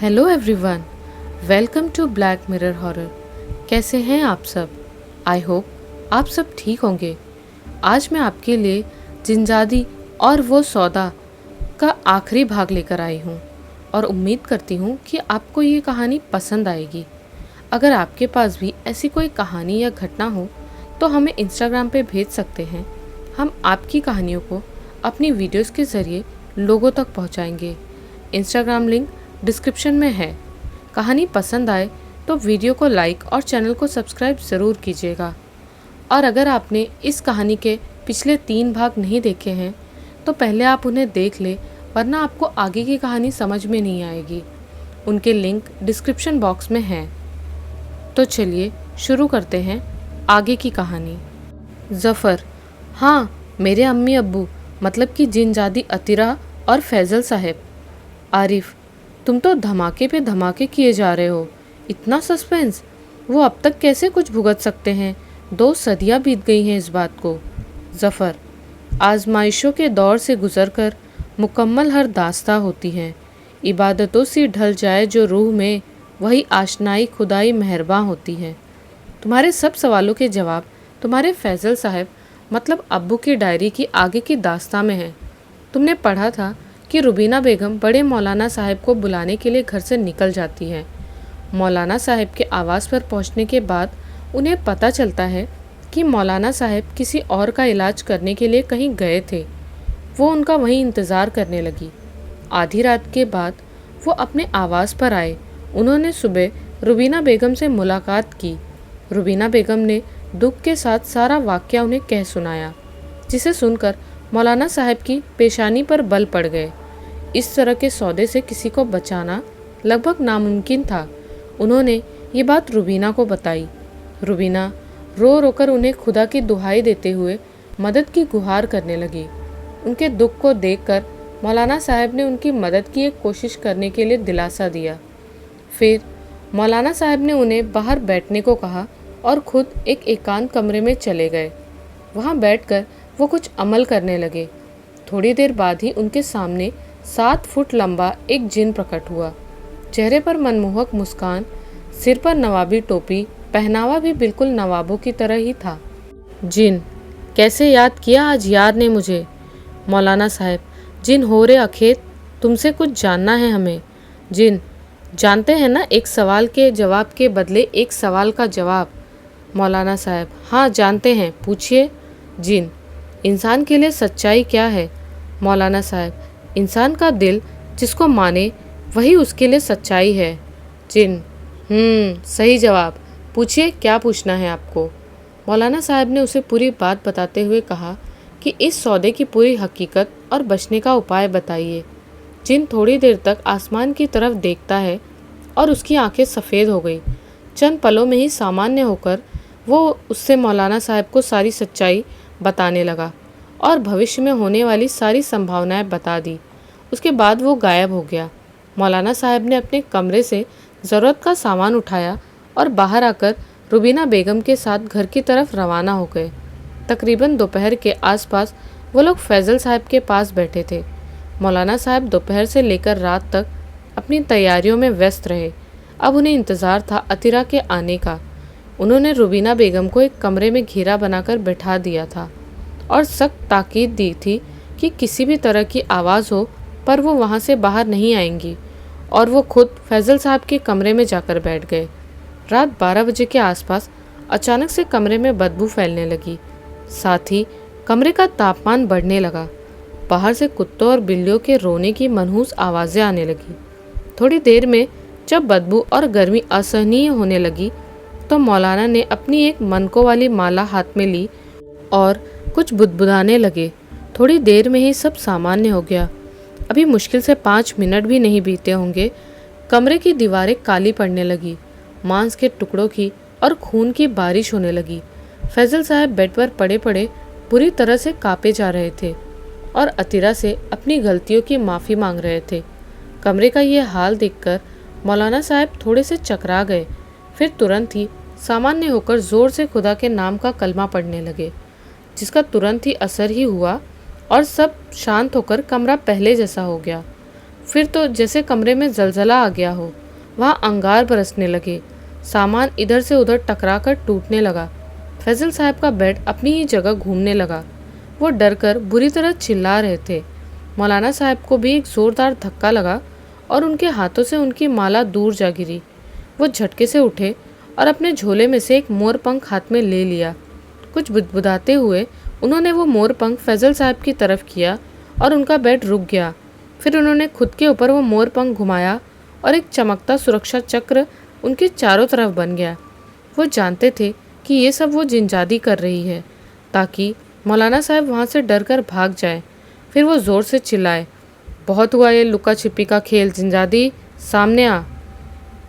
Hello everyone, welcome to Black Mirror Horror. कैसे हैं आप सब? आई होप आप सब ठीक होंगे। आज मैं आपके लिए जिनजादी और वो सौदा का आखिरी भाग लेकर आई हूँ और उम्मीद करती हूँ कि आपको ये कहानी पसंद आएगी। अगर आपके पास भी ऐसी कोई कहानी या घटना हो तो हमें इंस्टाग्राम पे भेज सकते हैं। हम आपकी कहानियों को अपनी वीडियोस के ज़रिए लोगों तक पहुँचाएंगे। इंस्टाग्राम लिंक डिस्क्रिप्शन में है। कहानी पसंद आए तो वीडियो को लाइक और चैनल को सब्सक्राइब ज़रूर कीजिएगा। और अगर आपने इस कहानी के पिछले 3 भाग नहीं देखे हैं तो पहले आप उन्हें देख ले, वरना आपको आगे की कहानी समझ में नहीं आएगी। उनके लिंक डिस्क्रिप्शन बॉक्स में हैं। तो चलिए शुरू करते हैं आगे की कहानी। ज़फ़र, हाँ मेरे अम्मी अब्बू मतलब कि जिनजादी अतीरा और फैज़ल साहब। आरिफ, तुम तो धमाके पे धमाके किए जा रहे हो। इतना सस्पेंस, वो अब तक कैसे कुछ भुगत सकते हैं? 2 सदियां बीत गई हैं इस बात को। ज़फ़र, आजमाइशों के दौर से गुज़रकर मुकम्मल हर दास्तां होती हैं। इबादतों से ढल जाए जो रूह में, वही आशनाई खुदाई मेहरबान होती है। तुम्हारे सब सवालों के जवाब तुम्हारे फैज़ल साहब मतलब अब्बू की डायरी की आगे की दास्तां में है। तुमने पढ़ा था कि रुबीना बेगम बड़े मौलाना साहब को बुलाने के लिए घर से निकल जाती है। मौलाना साहब के आवास पर पहुंचने के बाद उन्हें पता चलता है कि मौलाना साहब किसी और का इलाज करने के लिए कहीं गए थे। वो उनका वहीं इंतज़ार करने लगी। आधी रात के बाद वो अपने आवास पर आए। उन्होंने सुबह रुबीना बेगम से मुलाकात की। रुबीना बेगम ने दुख के साथ सारा वाक़या उन्हें कह सुनाया, जिसे सुनकर मौलाना साहब की पेशानी पर बल पड़ गए। इस तरह के सौदे से किसी को बचाना लगभग नामुमकिन था। उन्होंने ये बात रुबीना को बताई। रुबीना रो रोकर उन्हें खुदा की दुहाई देते हुए मदद की गुहार करने लगी। उनके दुख को देखकर मौलाना साहब ने उनकी मदद की एक कोशिश करने के लिए दिलासा दिया। फिर मौलाना साहब ने उन्हें बाहर बैठने को कहा और खुद एक एकांत कमरे में चले गए। वहाँ बैठकर वो कुछ अमल करने लगे। थोड़ी देर बाद ही उनके सामने 7 फुट लंबा एक जिन प्रकट हुआ। चेहरे पर मनमोहक मुस्कान, सिर पर नवाबी टोपी, पहनावा भी बिल्कुल नवाबों की तरह ही था। जिन, कैसे याद किया आज यार ने मुझे? मौलाना साहब, जिन हो रे अखेत, तुमसे कुछ जानना है हमें। जिन, जानते हैं ना, एक सवाल के जवाब के बदले एक सवाल का जवाब। मौलाना साहब, हाँ जानते हैं, पूछिए। जिन, इंसान के लिए सच्चाई क्या है? मौलाना साहब, इंसान का दिल जिसको माने वही उसके लिए सच्चाई है। जिन, सही जवाब। पूछिए, क्या पूछना है आपको? मौलाना साहब ने उसे पूरी बात बताते हुए कहा कि इस सौदे की पूरी हकीकत और बचने का उपाय बताइए। जिन थोड़ी देर तक आसमान की तरफ देखता है और उसकी आंखें सफ़ेद हो गई। चंद पलों में ही सामान्य होकर वो उससे मौलाना साहब को सारी सच्चाई बताने लगा और भविष्य में होने वाली सारी संभावनाएं बता दी। उसके बाद वो गायब हो गया। मौलाना साहब ने अपने कमरे से ज़रूरत का सामान उठाया और बाहर आकर रुबीना बेगम के साथ घर की तरफ रवाना हो गए। तकरीबन दोपहर के आसपास वो लोग फैज़ल साहब के पास बैठे थे। मौलाना साहब दोपहर से लेकर रात तक अपनी तैयारियों में व्यस्त रहे। अब उन्हें इंतज़ार था अतीरा के आने का। उन्होंने रुबीना बेगम को एक कमरे में घेरा बनाकर बैठा दिया था और सख्त ताकीद दी थी कि किसी भी तरह की आवाज़ हो पर वो वहाँ से बाहर नहीं आएंगी, और वो खुद फैज़ल साहब के कमरे में जाकर बैठ गए। रात 12 बजे के आसपास अचानक से कमरे में बदबू फैलने लगी। साथ ही कमरे का तापमान बढ़ने लगा। बाहर से कुत्तों और बिल्लियों के रोने की मनहूस आवाज़ें आने लगी। थोड़ी देर में जब बदबू और गर्मी असहनीय होने लगी तो मौलाना ने अपनी एक मनकों वाली माला हाथ में ली और कुछ बुदबुदाने लगे। थोड़ी देर में ही सब सामान्य हो गया। अभी मुश्किल से 5 मिनट भी नहीं बीते होंगे, कमरे की दीवारें काली पड़ने लगी। मांस के टुकड़ों की और खून की बारिश होने लगी। फैज़ल साहब बेड पर पड़े पड़े बुरी तरह से कांपे जा रहे थे और अतीरा से अपनी गलतियों की माफ़ी मांग रहे थे। कमरे का ये हाल देखकर मौलाना साहब थोड़े से चकरा गए। फिर तुरंत ही सामान्य होकर ज़ोर से खुदा के नाम का कलमा पढ़ने लगे, जिसका तुरंत ही असर ही हुआ और सब शांत होकर कमरा पहले जैसा हो गया। फिर तो जैसे कमरे में जलजला आ गया हो। वहाँ अंगार बरसने लगे, सामान इधर से उधर टकराकर टूटने लगा। फैजल साहब का बेड अपनी ही जगह घूमने लगा। वो डरकर बुरी तरह चिल्ला रहे थे। मौलाना साहब को भी एक जोरदार धक्का लगा और उनके हाथों से उनकी माला दूर जा गिरी। वो झटके से उठे और अपने झोले में से एक मोरपंख हाथ में ले लिया। कुछ बुदबुदाते हुए उन्होंने वो मोरपंख फैजल साहब की तरफ किया और उनका बेड रुक गया। फिर उन्होंने खुद के ऊपर वो मोरपंख घुमाया और एक चमकता सुरक्षा चक्र उनके चारों तरफ बन गया। वो जानते थे कि ये सब वो जिनजादी कर रही है ताकि मौलाना साहब वहाँ से डरकर भाग जाए। फिर वो ज़ोर से चिल्लाए, बहुत हुआ ये लुका छिपी का खेल, जिनजादी सामने आ।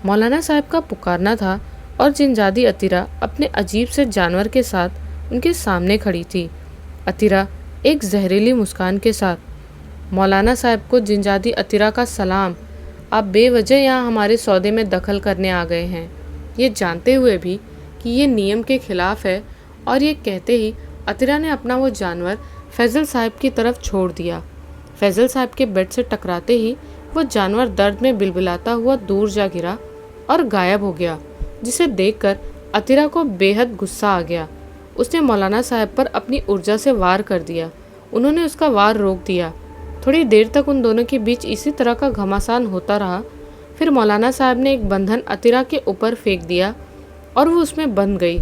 मौलाना साहब का पुकारना था और जिनजादी अतीरा अपने अजीब से जानवर के साथ उनके सामने खड़ी थी। अतीरा एक जहरीली मुस्कान के साथ, मौलाना साहब को जिनजादी अतीरा का सलाम, आप बेवजह यहाँ हमारे सौदे में दखल करने आ गए हैं, ये जानते हुए भी कि ये नियम के खिलाफ है। और ये कहते ही अतीरा ने अपना वो जानवर फैजल साहब की तरफ छोड़ दिया। फैजल साहब के बेड से टकराते ही वो जानवर दर्द में बिलबिलाता हुआ दूर जा गिरा और गायब हो गया, जिसे देखकर अतीरा को बेहद गुस्सा आ गया। उसने मौलाना साहब पर अपनी ऊर्जा से वार कर दिया। उन्होंने उसका वार रोक दिया। थोड़ी देर तक उन दोनों के बीच इसी तरह का घमासान होता रहा। फिर मौलाना साहब ने एक बंधन अतीरा के ऊपर फेंक दिया और वो उसमें बंध गई।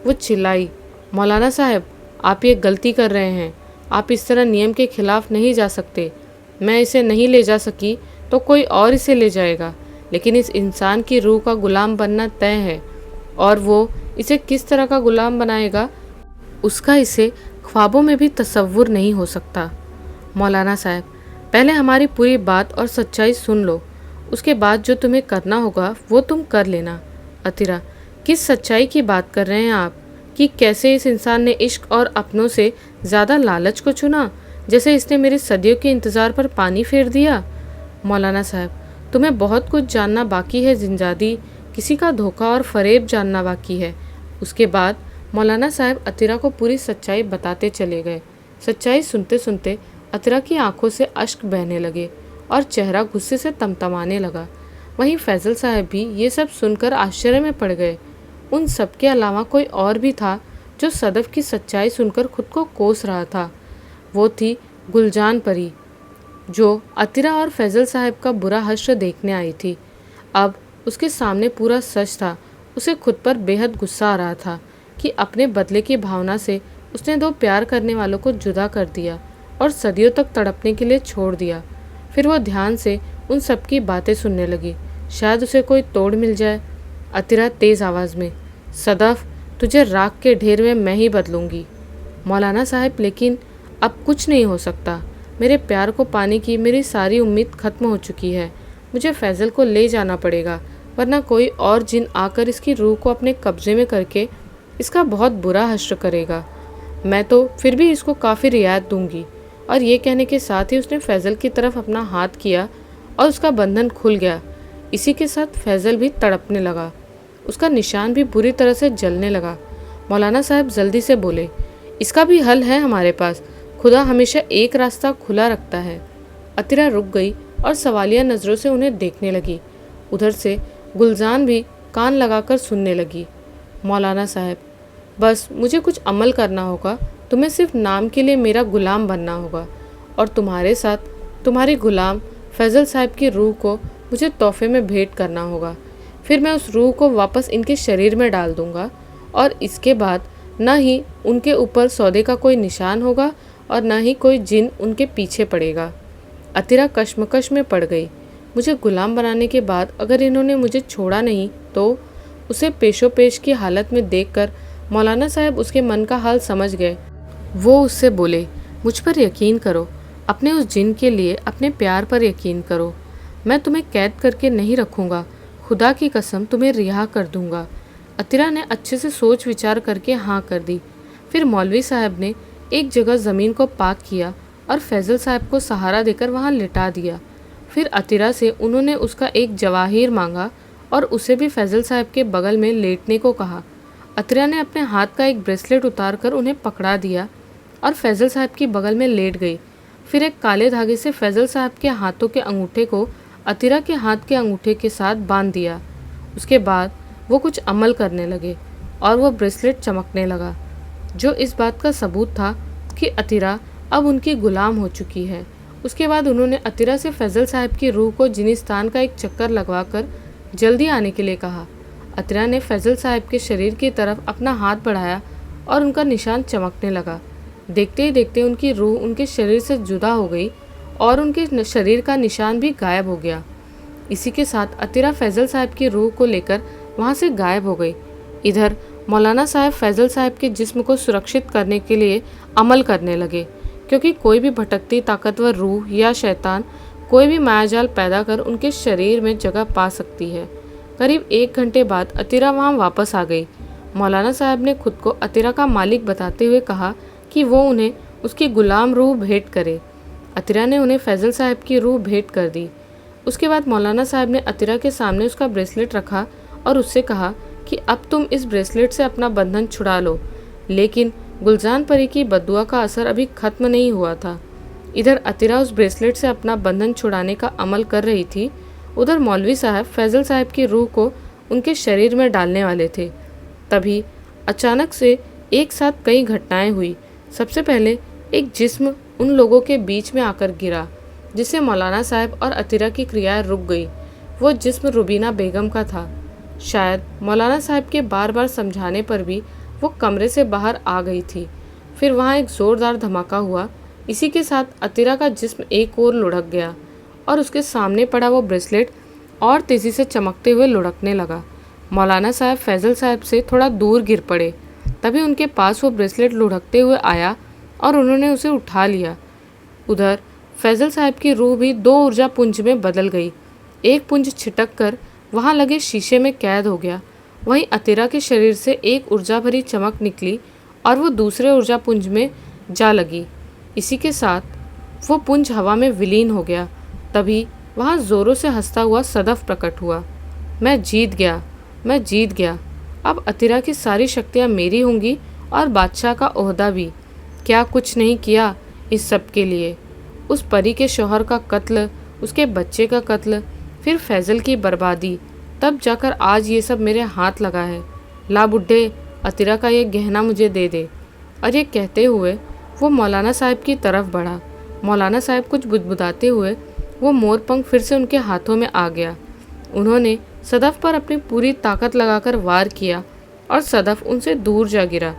वो चिल्लाई, मौलाना साहब, आप ये गलती कर रहे हैं, आप इस तरह नियम के खिलाफ नहीं जा सकते। मैं इसे नहीं ले जा सकी तो कोई और इसे ले जाएगा, लेकिन इस इंसान की रूह का गुलाम बनना तय है, और वो इसे किस तरह का गुलाम बनाएगा उसका इसे ख्वाबों में भी तसव्वुर नहीं हो सकता। मौलाना साहब, पहले हमारी पूरी बात और सच्चाई सुन लो, उसके बाद जो तुम्हें करना होगा वो तुम कर लेना। अतीरा, किस सच्चाई की बात कर रहे हैं आप कि कैसे इस इंसान ने इश्क और अपनों से ज़्यादा लालच को चुना, जैसे इसने मेरे सदियों के इंतज़ार पर पानी फेर दिया। मौलाना साहब, तुम्हें बहुत कुछ जानना बाकी है जिनजादी, किसी का धोखा और फरेब जानना बाकी है। उसके बाद मौलाना साहब अतीरा को पूरी सच्चाई बताते चले गए। सच्चाई सुनते सुनते अतीरा की आंखों से अश्क बहने लगे और चेहरा गुस्से से तमतमाने लगा। वहीं फैजल साहब भी ये सब सुनकर आश्चर्य में पड़ गए। उन सब के अलावा कोई और भी था जो सदफ की सच्चाई सुनकर खुद को कोस रहा था। वो थी गुलजान परी, जो अतीरा और फैजल साहब का बुरा हश्र देखने आई थी। अब उसके सामने पूरा सच था। उसे खुद पर बेहद गुस्सा आ रहा था कि अपने बदले की भावना से उसने दो प्यार करने वालों को जुदा कर दिया और सदियों तक तड़पने के लिए छोड़ दिया। फिर वो ध्यान से उन सबकी बातें सुनने लगी, शायद उसे कोई तोड़ मिल जाए। अतीरा तेज़ आवाज़ में, सदफ, तुझे राख के ढेर में मैं ही बदलूंगी। मौलाना साहब, लेकिन अब कुछ नहीं हो सकता। मेरे प्यार को पाने की मेरी सारी उम्मीद ख़त्म हो चुकी है। मुझे फैज़ल को ले जाना पड़ेगा, वरना कोई और जिन आकर इसकी रूह को अपने कब्ज़े में करके इसका बहुत बुरा हश्र करेगा। मैं तो फिर भी इसको काफ़ी रियायत दूंगी। और ये कहने के साथ ही उसने फैज़ल की तरफ अपना हाथ किया और उसका बंधन खुल गया। इसी के साथ फैज़ल भी तड़पने लगा, उसका निशान भी बुरी तरह से जलने लगा। मौलाना साहब जल्दी से बोले, इसका भी हल है हमारे पास, खुदा हमेशा एक रास्ता खुला रखता है। अतीरा रुक गई और सवालिया नज़रों से उन्हें देखने लगी। उधर से गुलजान भी कान लगाकर सुनने लगी। मौलाना साहब, बस मुझे कुछ अमल करना होगा, तुम्हें सिर्फ नाम के लिए मेरा गुलाम बनना होगा, और तुम्हारे साथ तुम्हारी गुलाम फैज़ल साहब की रूह को मुझे तोहफे में भेंट करना होगा। फिर मैं उस रूह को वापस इनके शरीर में डाल दूंगा, और इसके बाद न ही उनके ऊपर सौदे का कोई निशान होगा और न ही कोई जिन उनके पीछे पड़ेगा। अतीरा कश्मकश में पड़ गई। मुझे गुलाम बनाने के बाद अगर इन्होंने मुझे छोड़ा नहीं तो? उसे पेशो पेश की हालत में देखकर मौलाना साहब उसके मन का हाल समझ गए। वो उससे बोले, मुझ पर यकीन करो, अपने उस जिन के लिए अपने प्यार पर यकीन करो। मैं तुम्हें कैद करके नहीं रखूँगा, खुदा की कसम तुम्हें रिहा कर दूँगा। अतीरा ने अच्छे से सोच विचार करके हाँ कर दी। फिर मौलवी साहब ने एक जगह ज़मीन को पाक किया और फैज़ल साहब को सहारा देकर वहाँ लिटा दिया। फिर अतीरा से उन्होंने उसका एक जवाहिर मांगा और उसे भी फैज़ल साहब के बगल में लेटने को कहा। अतीरा ने अपने हाथ का एक ब्रेसलेट उतार कर उन्हें पकड़ा दिया और फैज़ल साहब की बगल में लेट गई। फिर एक काले धागे से फैजल साहब के हाथों के अंगूठे को अतिरा के हाथ के अंगूठे के साथ बांध दिया। उसके बाद वो कुछ अमल करने लगे और वो ब्रेसलेट चमकने लगा, जो इस बात का सबूत था कि अतिरा अब उनकी गुलाम हो चुकी है। उसके बाद उन्होंने अतिरा से फैजल साहब की रूह को जिनिस्तान का एक चक्कर लगवाकर जल्दी आने के लिए कहा। अतिरा ने फैजल साहब के शरीर की तरफ अपना हाथ बढ़ाया और उनका निशान चमकने लगा। देखते ही देखते उनकी रूह उनके शरीर से जुदा हो गई और उनके शरीर का निशान भी गायब हो गया। इसी के साथ अतिरा फैजल साहब की रूह को लेकर वहाँ से गायब हो गई। इधर मौलाना साहब फैजल साहब के जिस्म को सुरक्षित करने के लिए अमल करने लगे, क्योंकि कोई भी भटकती ताकतवर रूह या शैतान कोई भी मायाजाल पैदा कर उनके शरीर में जगह पा सकती है। करीब 1 घंटे बाद अतिरा वहाँ वापस आ गई। मौलाना साहब ने खुद को अतिरा का मालिक बताते हुए कहा कि वो उन्हें उसकी गुलाम रूह भेंट करे। अतिरा ने उन्हें फैजल साहब की रूह भेंट कर दी। उसके बाद मौलाना साहब ने अतिरा के सामने उसका ब्रेसलेट रखा और उससे कहा कि अब तुम इस ब्रेसलेट से अपना बंधन छुड़ा लो। लेकिन गुलजान परी की बद्दुआ का असर अभी खत्म नहीं हुआ था। इधर अतिरा उस ब्रेसलेट से अपना बंधन छुड़ाने का अमल कर रही थी, उधर मौलवी साहब फैजल साहब की रूह को उनके शरीर में डालने वाले थे। तभी अचानक से एक साथ कई घटनाएं हुई। सबसे पहले एक जिस्म उन लोगों के बीच में आकर गिरा, जिससे मौलाना साहब और अतिरा की क्रियाएं रुक गई। वो जिस्म रुबीना बेगम का था। शायद मौलाना साहब के बार बार समझाने पर भी वो कमरे से बाहर आ गई थी। फिर वहाँ एक ज़ोरदार धमाका हुआ। इसी के साथ अतिरा का जिस्म एक ओर लुढ़क गया और उसके सामने पड़ा वो ब्रेसलेट और तेज़ी से चमकते हुए लुढ़कने लगा। मौलाना साहब फैजल साहब से थोड़ा दूर गिर पड़े। तभी उनके पास वो ब्रेसलेट लुढ़कते हुए आया और उन्होंने उसे उठा लिया। उधर फैजल साहब की रूह भी 2 ऊर्जा पुंज में बदल गई। एक पुंज छिटक कर वहाँ लगे शीशे में कैद हो गया। वहीं अतिरा के शरीर से एक ऊर्जा भरी चमक निकली और वो दूसरे ऊर्जा पुंज में जा लगी। इसी के साथ वो पुंज हवा में विलीन हो गया। तभी वहाँ ज़ोरों से हंसता हुआ सदफ प्रकट हुआ। मैं जीत गया, मैं जीत गया। अब अतिरा की सारी शक्तियाँ मेरी होंगी और बादशाह का ओहदा भी। क्या कुछ नहीं किया इस सब के लिए। उस परी के शौहर का कत्ल, उसके बच्चे का कत्ल, फिर फैजल की बर्बादी, तब जाकर आज ये सब मेरे हाथ लगा है। ला बुड्ढे, अतिरा का ये गहना मुझे दे दे। और ये कहते हुए वो मौलाना साहब की तरफ बढ़ा। मौलाना साहब कुछ बुदबुदाते हुए वो मोरपंख फिर से उनके हाथों में आ गया। उन्होंने सदफ पर अपनी पूरी ताकत लगाकर वार किया और सदफ उनसे दूर जा गिरा।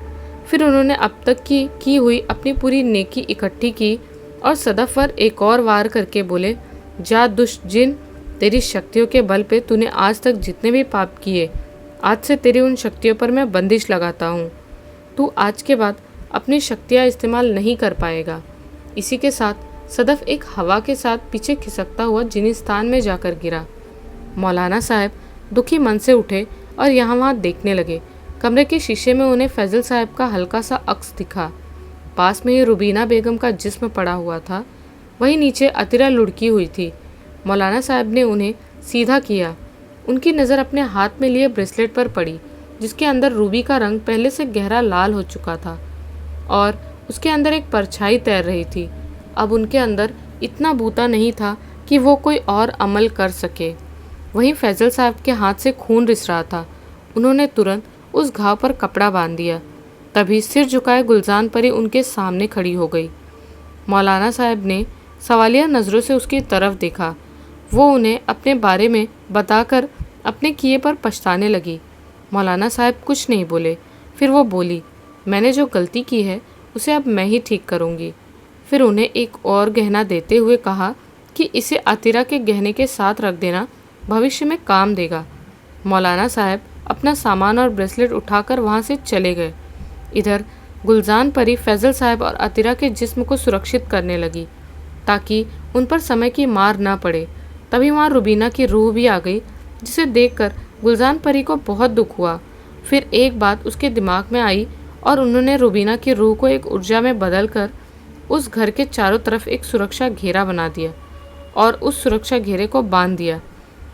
फिर उन्होंने अब तक की हुई अपनी पूरी नेकी इकट्ठी की और सदफ पर एक और वार करके बोले, जा दुष्ट जिन, तेरी शक्तियों के बल पे तूने आज तक जितने भी पाप किए, आज से तेरी उन शक्तियों पर मैं बंदिश लगाता हूँ। तू आज के बाद अपनी शक्तियाँ इस्तेमाल नहीं कर पाएगा। इसी के साथ सदफ एक हवा के साथ पीछे खिसकता हुआ जिनिस्तान में जाकर गिरा। मौलाना साहब दुखी मन से उठे और यहाँ वहाँ देखने लगे। कमरे के शीशे में उन्हें फैजल साहब का हल्का सा अक्स दिखा। पास में ही रुबीना बेगम का जिस्म पड़ा हुआ था। वहीं नीचे अतिरा लुढ़की हुई थी। मौलाना साहब ने उन्हें सीधा किया। उनकी नज़र अपने हाथ में लिए ब्रेसलेट पर पड़ी, जिसके अंदर रूबी का रंग पहले से गहरा लाल हो चुका था और उसके अंदर एक परछाई तैर रही थी। अब उनके अंदर इतना बूता नहीं था कि वो कोई और अमल कर सके। वहीं फैजल साहब के हाथ से खून रिस रहा था। उन्होंने तुरंत उस घाव पर कपड़ा बांध दिया। तभी सिर झुकाए गुलजान परी उनके सामने खड़ी हो गई। मौलाना साहब ने सवालिया नज़रों से उसकी तरफ देखा। वो उन्हें अपने बारे में बताकर अपने किए पर पछताने लगी। मौलाना साहब कुछ नहीं बोले। फिर वो बोली, मैंने जो गलती की है उसे अब मैं ही ठीक करूँगी। फिर उन्हें एक और गहना देते हुए कहा कि इसे अतिरा के गहने के साथ रख देना, भविष्य में काम देगा। मौलाना साहब अपना सामान और ब्रेसलेट उठाकर वहाँ से चले गए। इधर गुलजान परी फैजल साहब और अतिरा के जिस्म को सुरक्षित करने लगी ताकि उन पर समय की मार न पड़े। तभी वहाँ रुबीना की रूह भी आ गई, जिसे देखकर गुलजान परी को बहुत दुख हुआ। फिर एक बात उसके दिमाग में आई और उन्होंने रुबीना की रूह को एक ऊर्जा में बदलकर उस घर के चारों तरफ एक सुरक्षा घेरा बना दिया और उस सुरक्षा घेरे को बांध दिया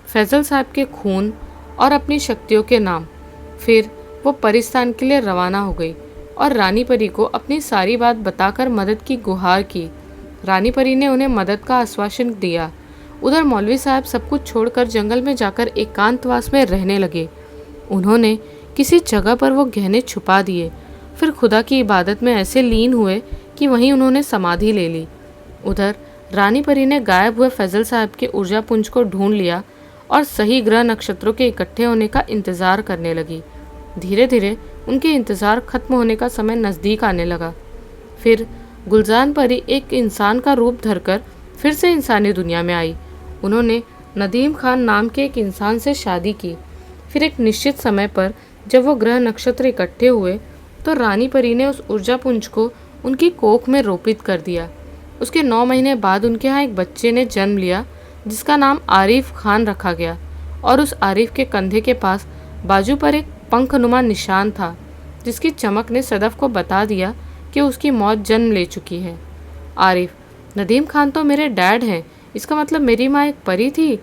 फैजल साहब के खून और अपनी शक्तियों के नाम। फिर वो परिस्तान के लिए रवाना हो गई और रानी परी को अपनी सारी बात बताकर मदद की गुहार की। रानी परी ने उन्हें मदद का आश्वासन दिया। उधर मौलवी साहब सब कुछ छोड़कर जंगल में जाकर एकांतवास में रहने लगे। उन्होंने किसी जगह पर वो गहने छुपा दिए, फिर खुदा की इबादत में ऐसे लीन हुए कि वहीं उन्होंने समाधि ले ली। उधर रानी परी ने गायब हुए फैजल साहब के ऊर्जा पुंज को ढूंढ लिया और सही ग्रह नक्षत्रों के इकट्ठे होने का इंतजार करने लगी। धीरे धीरे उनके इंतजार खत्म होने का समय नज़दीक आने लगा। फिर गुलजान परी एक इंसान का रूप धरकर फिर से इंसानी दुनिया में आई। उन्होंने नदीम खान नाम के एक इंसान से शादी की। फिर एक निश्चित समय पर जब वो ग्रह नक्षत्र इकट्ठे हुए तो रानी परी ने उस ऊर्जा पुंज को उनकी कोख में रोपित कर दिया। उसके 9 महीने बाद उनके यहाँ एक बच्चे ने जन्म लिया जिसका नाम आरिफ खान रखा गया, और उस आरिफ के कंधे के पास बाजू पर एक पंखनुमा निशान था जिसकी चमक ने सदफ को बता दिया कि उसकी मौत जन्म ले चुकी है। आरिफ: नदीम खान तो मेरे डैड हैं, इसका मतलब मेरी माँ एक परी थी।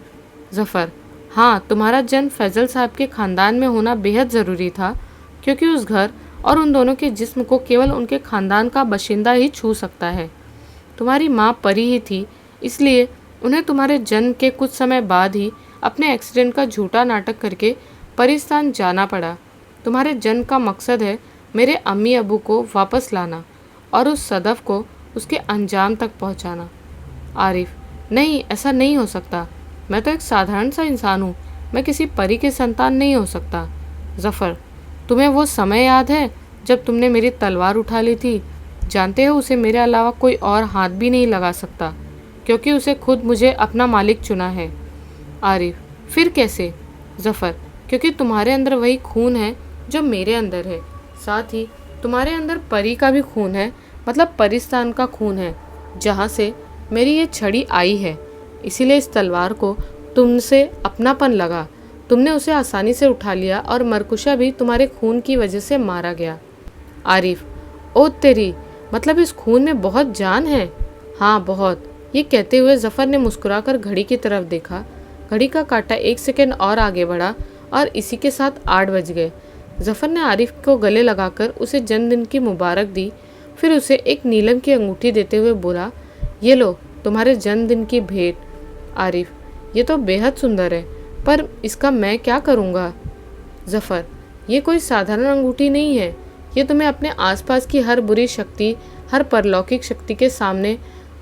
जफ़र: हाँ, तुम्हारा जन्म फैजल साहब के ख़ानदान में होना बेहद ज़रूरी था, क्योंकि उस घर और उन दोनों के जिस्म को केवल उनके ख़ानदान का बाशिंदा ही छू सकता है। तुम्हारी माँ परी ही थी, इसलिए उन्हें तुम्हारे जन्म के कुछ समय बाद ही अपने एक्सीडेंट का झूठा नाटक करके परिस्तान जाना पड़ा। तुम्हारे जन्म का मकसद है मेरे अम्मी अबू को वापस लाना और उस सदफ को उसके अंजाम तक पहुंचाना। आरिफ: नहीं, ऐसा नहीं हो सकता। मैं तो एक साधारण सा इंसान हूँ, मैं किसी परी के संतान नहीं हो सकता। जफ़र: तुम्हें वो समय याद है जब तुमने मेरी तलवार उठा ली थी? जानते हो, उसे मेरे अलावा कोई और हाथ भी नहीं लगा सकता, क्योंकि उसे खुद मुझे अपना मालिक चुना है। आरिफ: फिर कैसे? जफ़र: क्योंकि तुम्हारे अंदर वही खून है जो मेरे अंदर है, साथ ही तुम्हारे अंदर परी का भी खून है, मतलब परिस्तान का खून है जहाँ से मेरी ये छड़ी आई है। इसीलिए इस तलवार को तुमसे अपनापन लगा, तुमने उसे आसानी से उठा लिया और मरकुशा भी तुम्हारे खून की वजह से मारा गया। आरिफ: ओ तेरी, मतलब इस खून में बहुत जान है। हाँ, बहुत। ये कहते हुए जफ़र ने मुस्कुराकर घड़ी की तरफ देखा। घड़ी का कांटा 1 सेकंड और आगे बढ़ा और इसी के साथ 8 बज गए। जफ़र ने आरिफ को गले लगाकर उसे जन्मदिन की मुबारक दी, फिर उसे एक नीलम की अंगूठी देते हुए बोला, ये लो तुम्हारे जन्मदिन की भेंट। आरिफ: ये तो बेहद सुंदर है, पर इसका मैं क्या करूँगा? जफ़र: ये कोई साधारण अंगूठी नहीं है, ये तुम्हें अपने आसपास की हर बुरी शक्ति, हर परलौकिक शक्ति के सामने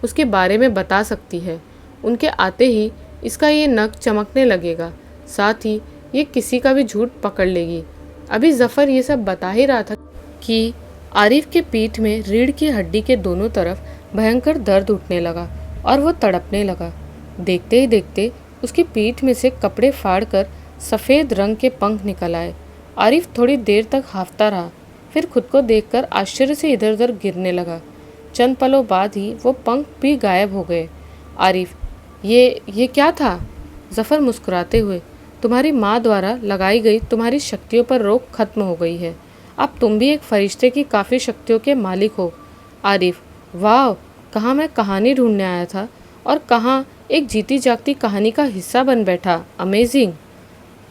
उसके बारे में बता सकती है। उनके आते ही इसका ये नग चमकने लगेगा, साथ ही ये किसी का भी झूठ पकड़ लेगी। अभी जफ़र ये सब बता ही रहा था कि आरिफ के पीठ में रीढ़ की हड्डी के दोनों तरफ भयंकर दर्द उठने लगा और वो तड़पने लगा। देखते ही देखते उसकी पीठ में से कपड़े फाड़कर सफ़ेद रंग के पंख निकल आए। आरिफ थोड़ी देर तक हांफता रहा, फिर खुद को देखकर आश्चर्य से इधर उधर गिरने लगा। चंद पलों बाद ही वो पंख भी गायब हो गए। आरिफ: ये क्या था? जफ़र मुस्कुराते हुए: तुम्हारी माँ द्वारा लगाई गई तुम्हारी शक्तियों पर रोक खत्म हो गई है, अब तुम भी एक फरिश्ते की काफ़ी शक्तियों के मालिक हो। आरिफ: वाह, कहाँ मैं कहानी ढूंढने आया था और कहाँ एक जीती जागती कहानी का हिस्सा बन बैठा। अमेजिंग।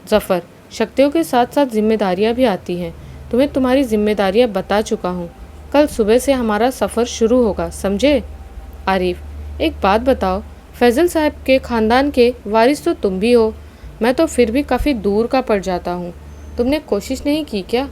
जफ़र: शक्तियों के साथ साथ जिम्मेदारियाँ भी आती हैं, तुम्हें तुम्हारी जिम्मेदारियाँ बता चुका हूँ। कल सुबह से हमारा सफ़र शुरू होगा, समझे? आरिफ: एक बात बताओ, फैजल साहब के ख़ानदान के वारिस तो तुम भी हो, मैं तो फिर भी काफ़ी दूर का पड़ जाता हूँ। तुमने कोशिश नहीं की क्या?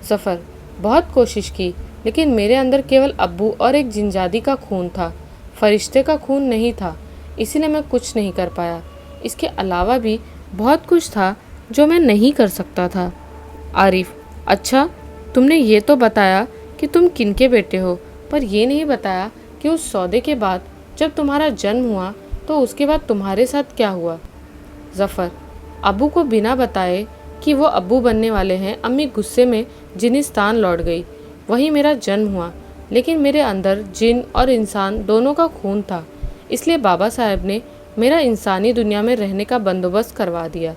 जफ़र: बहुत कोशिश की, लेकिन मेरे अंदर केवल अब्बू और एक जिनजादी का खून था, फरिश्ते का खून नहीं था, इसीलिए मैं कुछ नहीं कर पाया। इसके अलावा भी बहुत कुछ था जो मैं नहीं कर सकता था। आरिफ: अच्छा, तुमने ये तो बताया कि तुम किनके बेटे हो, पर ये नहीं बताया कि उस सौदे के बाद जब तुम्हारा जन्म हुआ तो उसके बाद तुम्हारे साथ क्या हुआ? जफ़र: अब्बू को बिना बताए कि वो अब्बू बनने वाले हैं, अम्मी गुस्से में जिनिस्तान लौट गई। वहीं मेरा जन्म हुआ, लेकिन मेरे अंदर जिन और इंसान दोनों का खून था, इसलिए बाबा साहब ने मेरा इंसानी दुनिया में रहने का बंदोबस्त करवा दिया।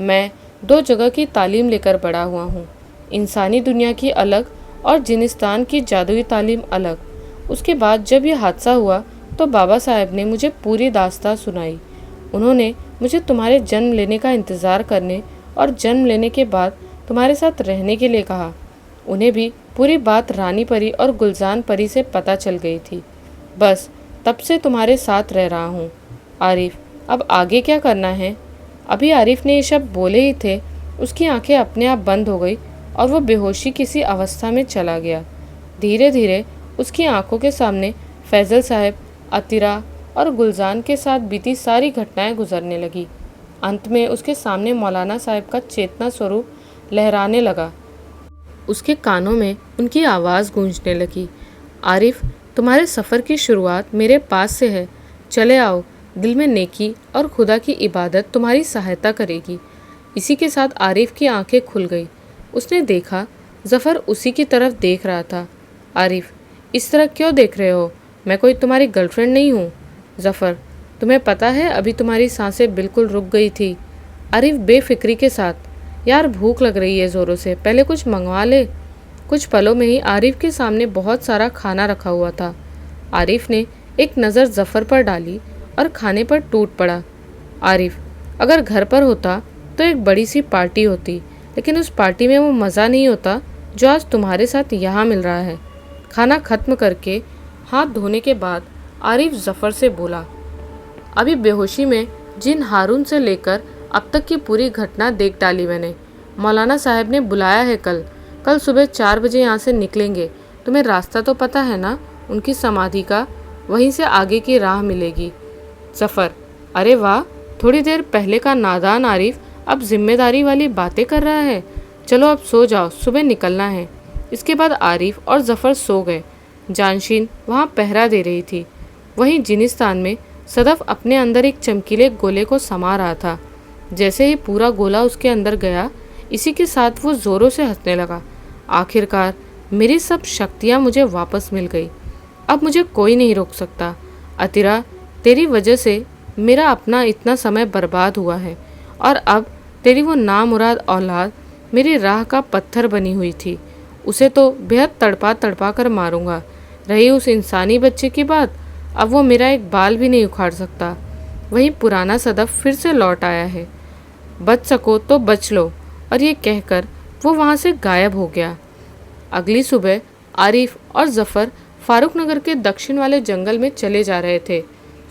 मैं 2 जगह की तालीम लेकर बड़ा हुआ हूँ, इंसानी दुनिया की अलग और जिनिस्तान की जादुई तालीम अलग। उसके बाद जब यह हादसा हुआ तो बाबा साहब ने मुझे पूरी दास्तान सुनाई। उन्होंने मुझे तुम्हारे जन्म लेने का इंतज़ार करने और जन्म लेने के बाद तुम्हारे साथ रहने के लिए कहा। उन्हें भी पूरी बात रानी परी और गुलजान परी से पता चल गई थी। बस तब से तुम्हारे साथ रह रहा हूँ। आरिफ, अब आगे क्या करना है? अभी आरिफ ने ये शब्द बोले ही थे, उसकी आंखें अपने आप बंद हो गई और वो बेहोशी किसी अवस्था में चला गया। धीरे धीरे उसकी आंखों के सामने फैजल साहब, अतिरा और गुलजान के साथ बीती सारी घटनाएं गुजरने लगी। अंत में उसके सामने मौलाना साहब का चेतना स्वरूप लहराने लगा। उसके कानों में उनकी आवाज़ गूंजने लगी, आरिफ, तुम्हारे सफ़र की शुरुआत मेरे पास से है। चले आओ, दिल में नेकी और खुदा की इबादत तुम्हारी सहायता करेगी। इसी के साथ आरिफ की आंखें खुल गई। उसने देखा ज़फ़र उसी की तरफ देख रहा था। आरिफ, इस तरह क्यों देख रहे हो? मैं कोई तुम्हारी गर्लफ्रेंड नहीं हूँ। ज़फ़र, तुम्हें पता है अभी तुम्हारी सांसें बिल्कुल रुक गई थी। आरिफ बेफिक्री के साथ, यार भूख लग रही है ज़ोरों से, पहले कुछ मंगवा ले। कुछ पलों में ही आरिफ के सामने बहुत सारा खाना रखा हुआ था। आरिफ ने एक नज़र ज़फ़र पर डाली और खाने पर टूट पड़ा। आरिफ, अगर घर पर होता तो एक बड़ी सी पार्टी होती, लेकिन उस पार्टी में वो मज़ा नहीं होता जो आज तुम्हारे साथ यहाँ मिल रहा है। खाना ख़त्म करके हाथ धोने के बाद आरिफ ज़फ़र से बोला, अभी बेहोशी में जिन हारून से लेकर अब तक की पूरी घटना देख डाली मैंने। मौलाना साहब ने बुलाया है कल सुबह 4 बजे यहाँ से निकलेंगे। तुम्हें रास्ता तो पता है ना उनकी समाधि का? वहीं से आगे की राह मिलेगी। ज़फ़र, अरे वाह, थोड़ी देर पहले का नादान आरिफ अब जिम्मेदारी वाली बातें कर रहा है। चलो अब सो जाओ, सुबह निकलना है। इसके बाद आरिफ और ज़फ़र सो गए। जानशीन वहाँ पहरा दे रही थी। वहीं जिनिस्तान में सदफ अपने अंदर एक चमकीले गोले को समा रहा था। जैसे ही पूरा गोला उसके अंदर गया, इसी के साथ वो ज़ोरों से हंसने लगा। आखिरकार मेरी सब शक्तियाँ मुझे वापस मिल गई। अब मुझे कोई नहीं रोक सकता। अतिरा, तेरी वजह से मेरा अपना इतना समय बर्बाद हुआ है और अब तेरी वो नामुराद औलाद मेरी राह का पत्थर बनी हुई थी। उसे तो बेहद तड़पा तड़पा कर मारूंगा। रही उस इंसानी बच्चे की बात, अब वो मेरा एक बाल भी नहीं उखाड़ सकता। वही पुराना सदफ फिर से लौट आया है। बच सको तो बच लो। और ये कहकर वो वहाँ से गायब हो गया। अगली सुबह आरिफ और ज़फ़र फारूक नगर के दक्षिण वाले जंगल में चले जा रहे थे।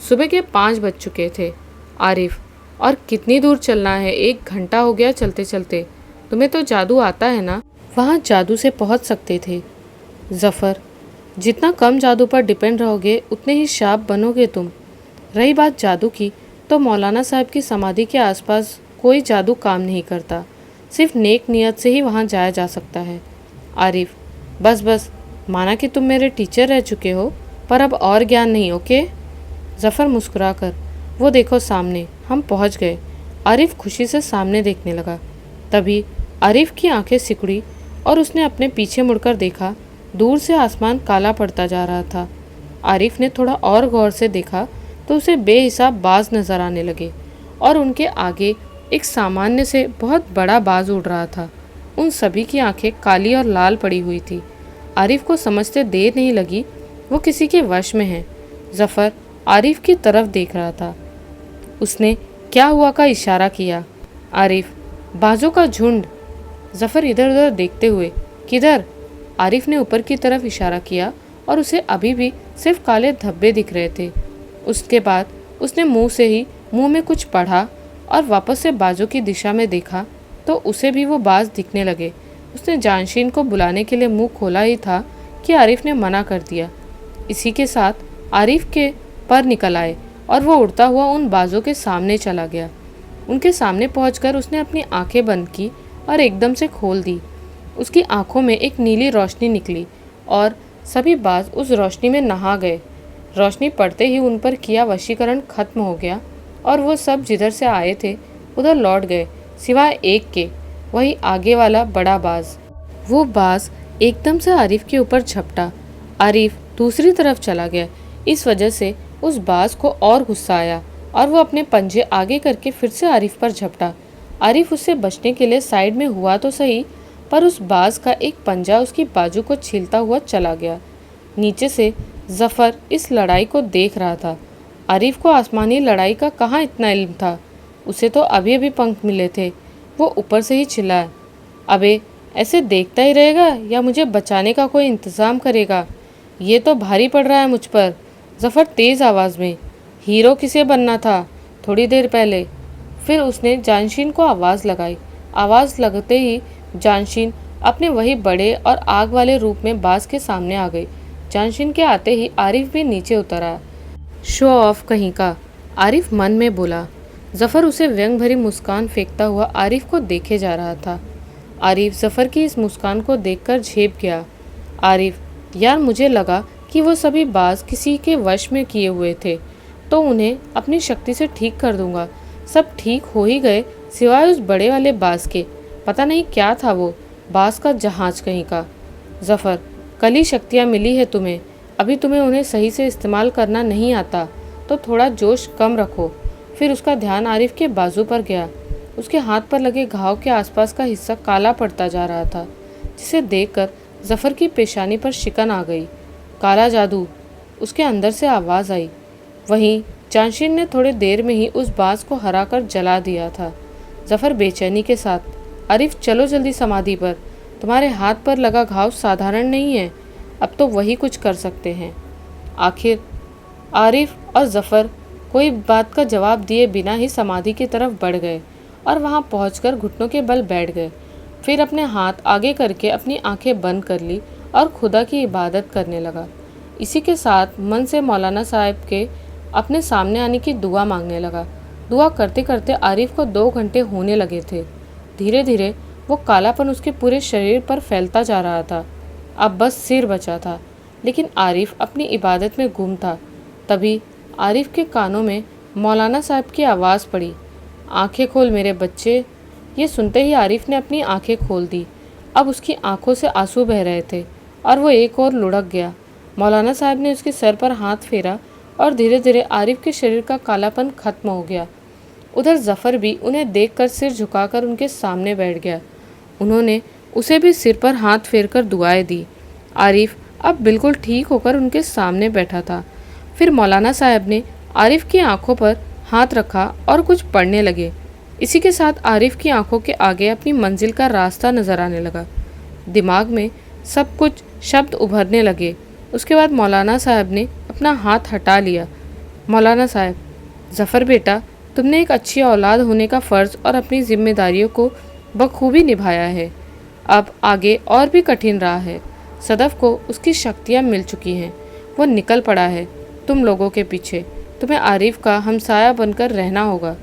सुबह के 5 बज चुके थे। आरिफ, और कितनी दूर चलना है? 1 घंटा हो गया चलते चलते। तुम्हें तो जादू आता है ना? वहाँ जादू से पहुँच सकते थे। ज़फ़र, जितना कम जादू पर डिपेंड रहोगे उतने ही शार्प बनोगे तुम। रही बात जादू की, तो मौलाना साहब की समाधि के आसपास कोई जादू काम नहीं करता। सिर्फ नेक नियत से ही वहाँ जाया जा सकता है। आरिफ, बस माना कि तुम मेरे टीचर रह चुके हो, पर अब और ज्ञान नहीं, ओके? ज़फ़र मुस्कुराकर, वो देखो सामने, हम पहुँच गए। आरिफ खुशी से सामने देखने लगा। तभी आरिफ की आंखें सिकुड़ी और उसने अपने पीछे मुड़कर देखा। दूर से आसमान काला पड़ता जा रहा था। आरिफ ने थोड़ा और गौर से देखा तो उसे बेहिसाब बाज नज़र आने लगे और उनके आगे एक सामान्य से बहुत बड़ा बाज उड़ रहा था। उन सभी की आंखें काली और लाल पड़ी हुई थी। आरिफ को समझते देर नहीं लगी वो किसी के वश में है। ज़फ़र आरिफ की तरफ देख रहा था। उसने क्या हुआ का इशारा किया। आरिफ, बाजों का झुंड। ज़फ़र इधर उधर देखते हुए, किधर? आरिफ ने ऊपर की तरफ इशारा किया और उसे अभी भी सिर्फ काले धब्बे दिख रहे थे। उसके बाद उसने मुंह में कुछ पढ़ा और वापस से बाजों की दिशा में देखा तो उसे भी वो बाज दिखने लगे। उसने जानशीन को बुलाने के लिए मुंह खोला ही था कि आरिफ ने मना कर दिया। इसी के साथ आरिफ के पर निकल आए और वो उड़ता हुआ उन बाजों के सामने चला गया। उनके सामने पहुंचकर उसने अपनी आंखें बंद की और एकदम से खोल दी। उसकी आंखों में एक नीली रोशनी निकली और सभी बाज उस रोशनी में नहा गए। रोशनी पड़ते ही उन पर किया वशीकरण खत्म हो गया और वो सब जिधर से आए थे उधर लौट गए, सिवाय एक के, वही आगे वाला बड़ा बाज। वो बाज एकदम से आरिफ के ऊपर झपटा। आरिफ दूसरी तरफ चला गया। इस वजह से उस बाज को और गुस्सा आया और वो अपने पंजे आगे करके फिर से आरिफ पर झपटा। आरिफ उससे बचने के लिए साइड में हुआ तो सही, पर उस बाज का एक पंजा उसकी बाजू को छीलता हुआ चला गया। नीचे से ज़फ़र इस लड़ाई को देख रहा था। आरिफ को आसमानी लड़ाई का कहाँ इतना इल्म था? उसे तो अभी अभी पंख मिले थे। वो ऊपर से ही चिल्लाया, अबे ऐसे देखता ही रहेगा या मुझे बचाने का कोई इंतज़ाम करेगा? ये तो भारी पड़ रहा है मुझ पर। जफ़र तेज़ आवाज़ में, हीरो किसे बनना था थोड़ी देर पहले। फिर उसने जानशीन को आवाज़ लगाई। आवाज़ लगते ही जानशीन अपने वही बड़े और आग वाले रूप में बास के सामने आ गई। जानशीन के आते ही आरिफ भी नीचे उतर आया। शो ऑफ कहीं का, आरिफ मन में बोला। जफ़र उसे व्यंग भरी मुस्कान फेंकता हुआ आरिफ को देखे जा रहा था। आरिफ जफ़र की इस मुस्कान को देखकर झेप गया। आरिफ, यार मुझे लगा कि वो सभी बाज किसी के वश में किए हुए थे, तो उन्हें अपनी शक्ति से ठीक कर दूंगा। सब ठीक हो ही गए सिवाय उस बड़े वाले बाज के। पता नहीं क्या था वो, बाज का जहाज कहीं का। जफ़र, कल ही शक्तियाँ मिली है तुम्हें, अभी तुम्हें उन्हें सही से इस्तेमाल करना नहीं आता, तो थोड़ा जोश कम रखो। फिर उसका ध्यान आरिफ के बाजू पर गया। उसके हाथ पर लगे घाव के आसपास का हिस्सा काला पड़ता जा रहा था, जिसे देखकर जफ़र की पेशानी पर शिकन आ गई। काला जादू, उसके अंदर से आवाज़ आई। वहीं जानशीन ने थोड़ी देर में ही उस बाज को हराकर जला दिया था। जफ़र बेचैनी के साथ, आरिफ चलो जल्दी समाधि पर, तुम्हारे हाथ पर लगा घाव साधारण नहीं है, अब तो वही कुछ कर सकते हैं। आखिर आरिफ और जफ़र कोई बात का जवाब दिए बिना ही समाधि की तरफ बढ़ गए और वहां पहुंचकर घुटनों के बल बैठ गए। फिर अपने हाथ आगे करके अपनी आंखें बंद कर ली और खुदा की इबादत करने लगा। इसी के साथ मन से मौलाना साहब के अपने सामने आने की दुआ मांगने लगा। दुआ करते करते आरिफ को 2 घंटे होने लगे थे। धीरे धीरे वो कालापन उसके पूरे शरीर पर फैलता जा रहा था। अब बस सिर बचा था, लेकिन आरिफ अपनी इबादत में गुम था। तभी आरिफ के कानों में मौलाना साहब की आवाज़ पड़ी, आंखें खोल मेरे बच्चे। ये सुनते ही आरिफ ने अपनी आंखें खोल दी। अब उसकी आंखों से आंसू बह रहे थे और वो एक और लुढ़क गया। मौलाना साहब ने उसके सर पर हाथ फेरा और धीरे धीरे आरिफ के शरीर का कालापन खत्म हो गया। उधर जफ़र भी उन्हें देखकर सिर झुकाकर उनके सामने बैठ गया। उन्होंने उसे भी सिर पर हाथ फेरकर दुआएं दी। आरिफ अब बिल्कुल ठीक होकर उनके सामने बैठा था। फिर मौलाना साहब ने आरिफ की आंखों पर हाथ रखा और कुछ पढ़ने लगे। इसी के साथ आरिफ की आंखों के आगे अपनी मंजिल का रास्ता नजर आने लगा। दिमाग में सब कुछ शब्द उभरने लगे। उसके बाद मौलाना साहब ने अपना हाथ हटा लिया। मौलाना साहब, जफ़र बेटा, तुमने एक अच्छी औलाद होने का फ़र्ज़ और अपनी जिम्मेदारियों को बखूबी निभाया है। अब आगे और भी कठिन रहा है। सदफ को उसकी शक्तियाँ मिल चुकी हैं, वो निकल पड़ा है तुम लोगों के पीछे। तुम्हें आरिफ का हमसाया बनकर रहना होगा।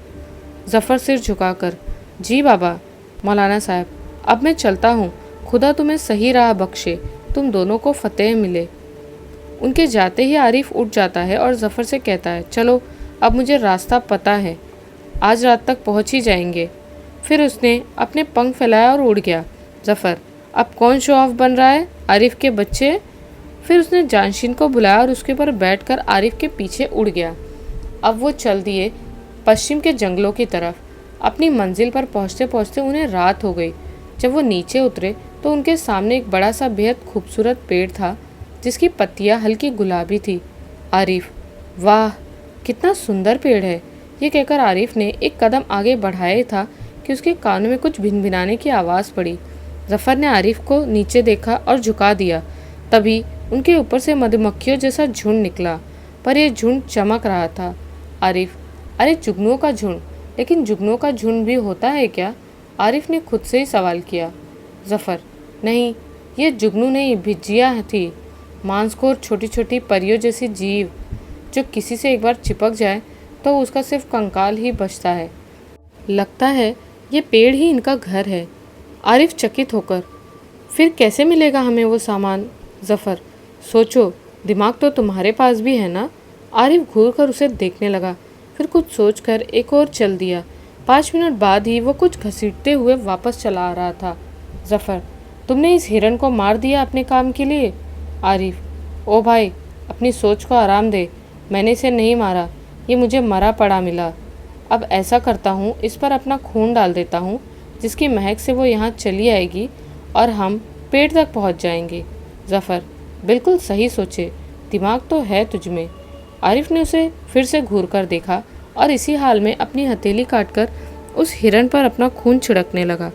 जफ़र सिर झुकाकर, जी बाबा। मौलाना साहब, अब मैं चलता हूँ, खुदा तुम्हें सही राह बख्शे, तुम दोनों को फ़तेह मिले। उनके जाते ही आरिफ उठ जाता है और जफ़र से कहता है, चलो अब मुझे रास्ता पता है, आज रात तक पहुँच ही जाएंगे। फिर उसने अपने पंख फैलाया और उड़ गया। जफ़र, अब कौन शो ऑफ बन रहा है, आरिफ के बच्चे? फिर उसने जानशीन को बुलाया और उसके ऊपर बैठकर आरिफ के पीछे उड़ गया। अब वो चल दिए पश्चिम के जंगलों की तरफ। अपनी मंजिल पर पहुंचते पहुंचते उन्हें रात हो गई। जब वो नीचे उतरे तो उनके सामने एक बड़ा सा बेहद खूबसूरत पेड़ था, जिसकी पत्तियां हल्की गुलाबी थी। आरिफ, वाह कितना सुंदर पेड़ है, ये कहकर आरिफ ने एक कदम आगे बढ़ाया था कि उसके कानों में कुछ भिनभिनाने की आवाज़ पड़ी। जफ़र ने आरिफ को नीचे देखा और झुका दिया। तभी उनके ऊपर से मधुमक्खियों जैसा झुंड निकला, पर यह झुंड चमक रहा था। आरिफ, अरे जुगनुओं का झुंड, लेकिन जुगनुओं का झुंड भी होता है क्या? आरिफ ने खुद से ही सवाल किया। जफ़र, नहीं, ये जुगनू नहीं, भिज्जियाँ थी, मांसखोर छोटी छोटी परियों जैसी जीव, जो किसी से एक बार चिपक जाए तो उसका सिर्फ कंकाल ही बचता है। लगता है ये पेड़ ही इनका घर है। आरिफ चकित होकर, फिर कैसे मिलेगा हमें वो सामान? जफ़र, सोचो, दिमाग तो तुम्हारे पास भी है ना? आरिफ घूर कर उसे देखने लगा, फिर कुछ सोचकर एक और चल दिया। 5 मिनट बाद ही वो कुछ घसीटते हुए वापस चला आ रहा था। जफ़र, तुमने इस हिरन को मार दिया अपने काम के लिए? आरिफ, ओ भाई, अपनी सोच को आराम दे, मैंने इसे नहीं मारा, ये मुझे मरा पड़ा मिला। अब ऐसा करता हूँ, इस पर अपना खून डाल देता हूँ, जिसकी महक से वो यहाँ चली आएगी और हम पेड़ तक पहुँच जाएंगे। जफ़र, बिल्कुल सही सोचे, दिमाग तो है तुझमें। आरिफ ने उसे फिर से घूर कर देखा और इसी हाल में अपनी हथेली काटकर उस हिरन पर अपना खून छिड़कने लगा।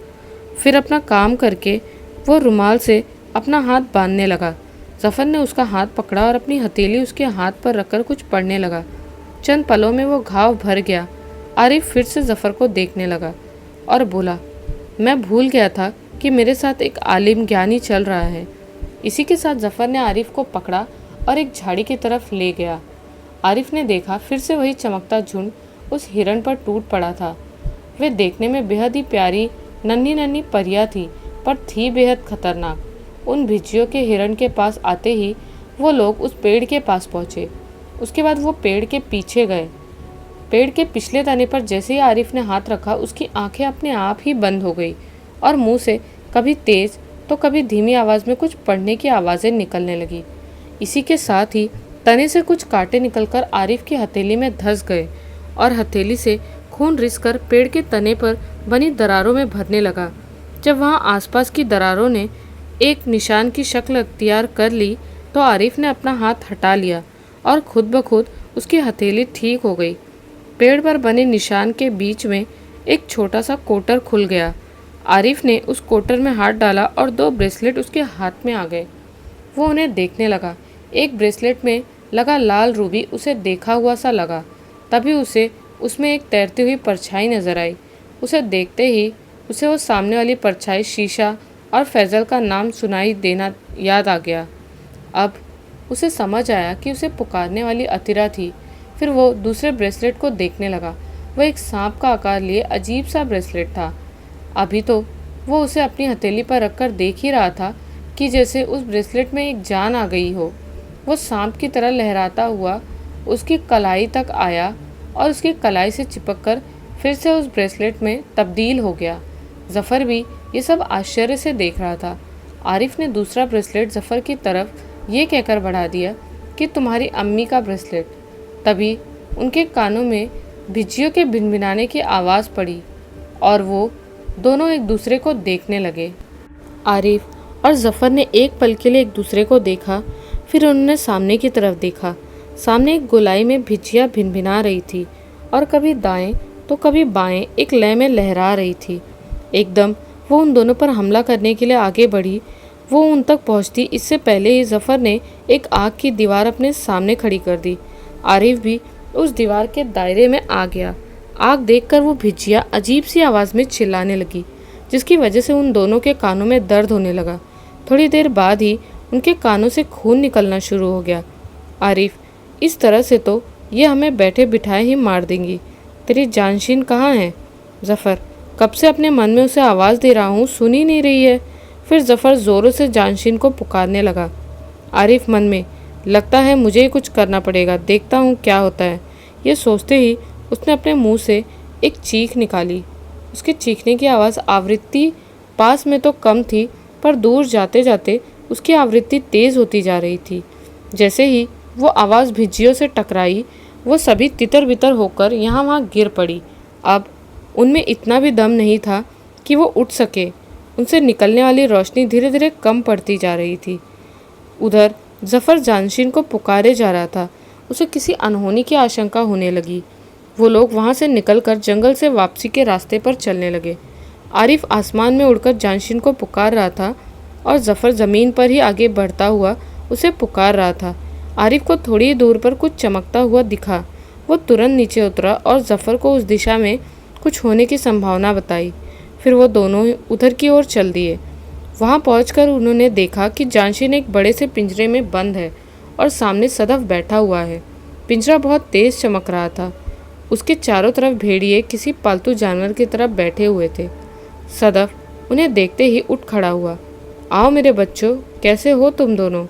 फिर अपना काम करके वो रुमाल से अपना हाथ बांधने लगा। जफ़र ने उसका हाथ पकड़ा और अपनी हथेली उसके हाथ पर रखकर कुछ पढ़ने लगा। चंद पलों में वो घाव भर गया। आरिफ फिर से जफ़र को देखने लगा और बोला, मैं भूल गया था कि मेरे साथ एक आलिम ज्ञानी चल रहा है। इसी के साथ जफ़र ने आरिफ को पकड़ा और एक झाड़ी की तरफ ले गया। आरिफ ने देखा फिर से वही चमकता झुंड उस हिरण पर टूट पड़ा था। वे देखने में बेहद ही प्यारी नन्ही नन्ही परियां थी, पर थी बेहद खतरनाक। उन भिज्जियों के हिरण के पास आते ही वो लोग उस पेड़ के पास पहुँचे। उसके बाद वो पेड़ के पीछे गए। पेड़ के पिछले तने पर जैसे ही आरिफ ने हाथ रखा, उसकी आंखें अपने आप ही बंद हो गई और मुंह से कभी तेज तो कभी धीमी आवाज़ में कुछ पढ़ने की आवाज़ें निकलने लगी। इसी के साथ ही तने से कुछ कांटे निकलकर आरिफ की हथेली में धंस गए और हथेली से खून रिसकर पेड़ के तने पर बनी दरारों में भरने लगा। जब वहां आसपास की दरारों ने एक निशान की शक्ल अख्तियार कर ली तो आरिफ ने अपना हाथ हटा लिया और खुद ब खुद उसकी हथेली ठीक हो गई। पेड़ पर बने निशान के बीच में एक छोटा सा कोटर खुल गया। आरिफ ने उस कोटर में हाथ डाला और 2 ब्रेसलेट उसके हाथ में आ गए। वो उन्हें देखने लगा। एक ब्रेसलेट में लगा लाल रूबी उसे देखा हुआ सा लगा। तभी उसे उसमें एक तैरती हुई परछाई नजर आई। उसे देखते ही उसे वो सामने वाली परछाई शीशा और फैजल का नाम सुनाई देना याद आ गया। अब उसे समझ आया कि उसे पुकारने वाली अतिरा थी। फिर वो दूसरे ब्रेसलेट को देखने लगा। वह एक सांप का आकार लिए अजीब सा ब्रेसलेट था। अभी तो वो उसे अपनी हथेली पर रखकर देख ही रहा था कि जैसे उस ब्रेसलेट में एक जान आ गई हो। वो सांप की तरह लहराता हुआ उसकी कलाई तक आया और उसकी कलाई से चिपककर फिर से उस ब्रेसलेट में तब्दील हो गया। जफ़र भी ये सब आश्चर्य से देख रहा था। आरिफ ने दूसरा ब्रेसलेट जफ़र की तरफ ये कहकर बढ़ा दिया कि तुम्हारी अम्मी का ब्रेसलेट। तभी उनके कानों में भिज्जियों के भिनभिनाने की आवाज़ पड़ी और वो दोनों एक दूसरे को देखने लगे। आरिफ और जफ़र ने एक पल के लिए एक दूसरे को देखा। फिर उन्होंने सामने की तरफ देखा। सामने एक गोलाई में भिज्जियाँ भिनभिना रही थी और कभी दाएं तो कभी बाएं एक लय में लहरा रही थी। एकदम वो उन दोनों पर हमला करने के लिए आगे बढ़ी। वो उन तक पहुंचती इससे पहले ही जफ़र ने एक आग की दीवार अपने सामने खड़ी कर दी। आरिफ भी उस दीवार के दायरे में आ गया। आग देखकर वो भिज्जियाँ अजीब सी आवाज़ में चिल्लाने लगी, जिसकी वजह से उन दोनों के कानों में दर्द होने लगा। थोड़ी देर बाद ही उनके कानों से खून निकलना शुरू हो गया। आरिफ, इस तरह से तो ये हमें बैठे बिठाए ही मार देंगी। तेरी जानशीन कहाँ है? जफ़र, कब से अपने मन में उसे आवाज़ दे रहा हूँ, सुन ही नहीं रही है। फिर जफ़र ज़ोरों से जानशीन को पुकारने लगा। आरिफ मन में, लगता है मुझे ही कुछ करना पड़ेगा, देखता हूँ क्या होता है। ये सोचते ही उसने अपने मुंह से एक चीख निकाली। उसके चीखने की आवाज़ आवृत्ति पास में तो कम थी, पर दूर जाते जाते उसकी आवृत्ति तेज़ होती जा रही थी। जैसे ही वो आवाज़ भिज्जियों से टकराई, वो सभी तितर बितर होकर यहाँ वहाँ गिर पड़ी। अब उनमें इतना भी दम नहीं था कि वो उठ सके। उनसे निकलने वाली रोशनी धीरे धीरे कम पड़ती जा रही थी। उधर जफ़र जानशीन को पुकारे जा रहा था। उसे किसी अनहोनी की आशंका होने लगी। वो लोग वहाँ से निकलकर जंगल से वापसी के रास्ते पर चलने लगे। आरिफ आसमान में उड़कर जानशीन को पुकार रहा था और जफ़र ज़मीन पर ही आगे बढ़ता हुआ उसे पुकार रहा था। आरिफ को थोड़ी दूर पर कुछ चमकता हुआ दिखा। वो तुरंत नीचे उतरा और जफ़र को उस दिशा में कुछ होने की संभावना बताई। फिर वो दोनों उधर की ओर चल दिए। वहाँ पहुंचकर उन्होंने देखा कि जानशीन एक बड़े से पिंजरे में बंद है और सामने सदफ बैठा हुआ है। पिंजरा बहुत तेज़ चमक रहा था। उसके चारों तरफ भेड़िए किसी पालतू जानवर की तरफ बैठे हुए थे। सदफ उन्हें देखते ही उठ खड़ा हुआ। आओ मेरे बच्चों, कैसे हो तुम दोनों?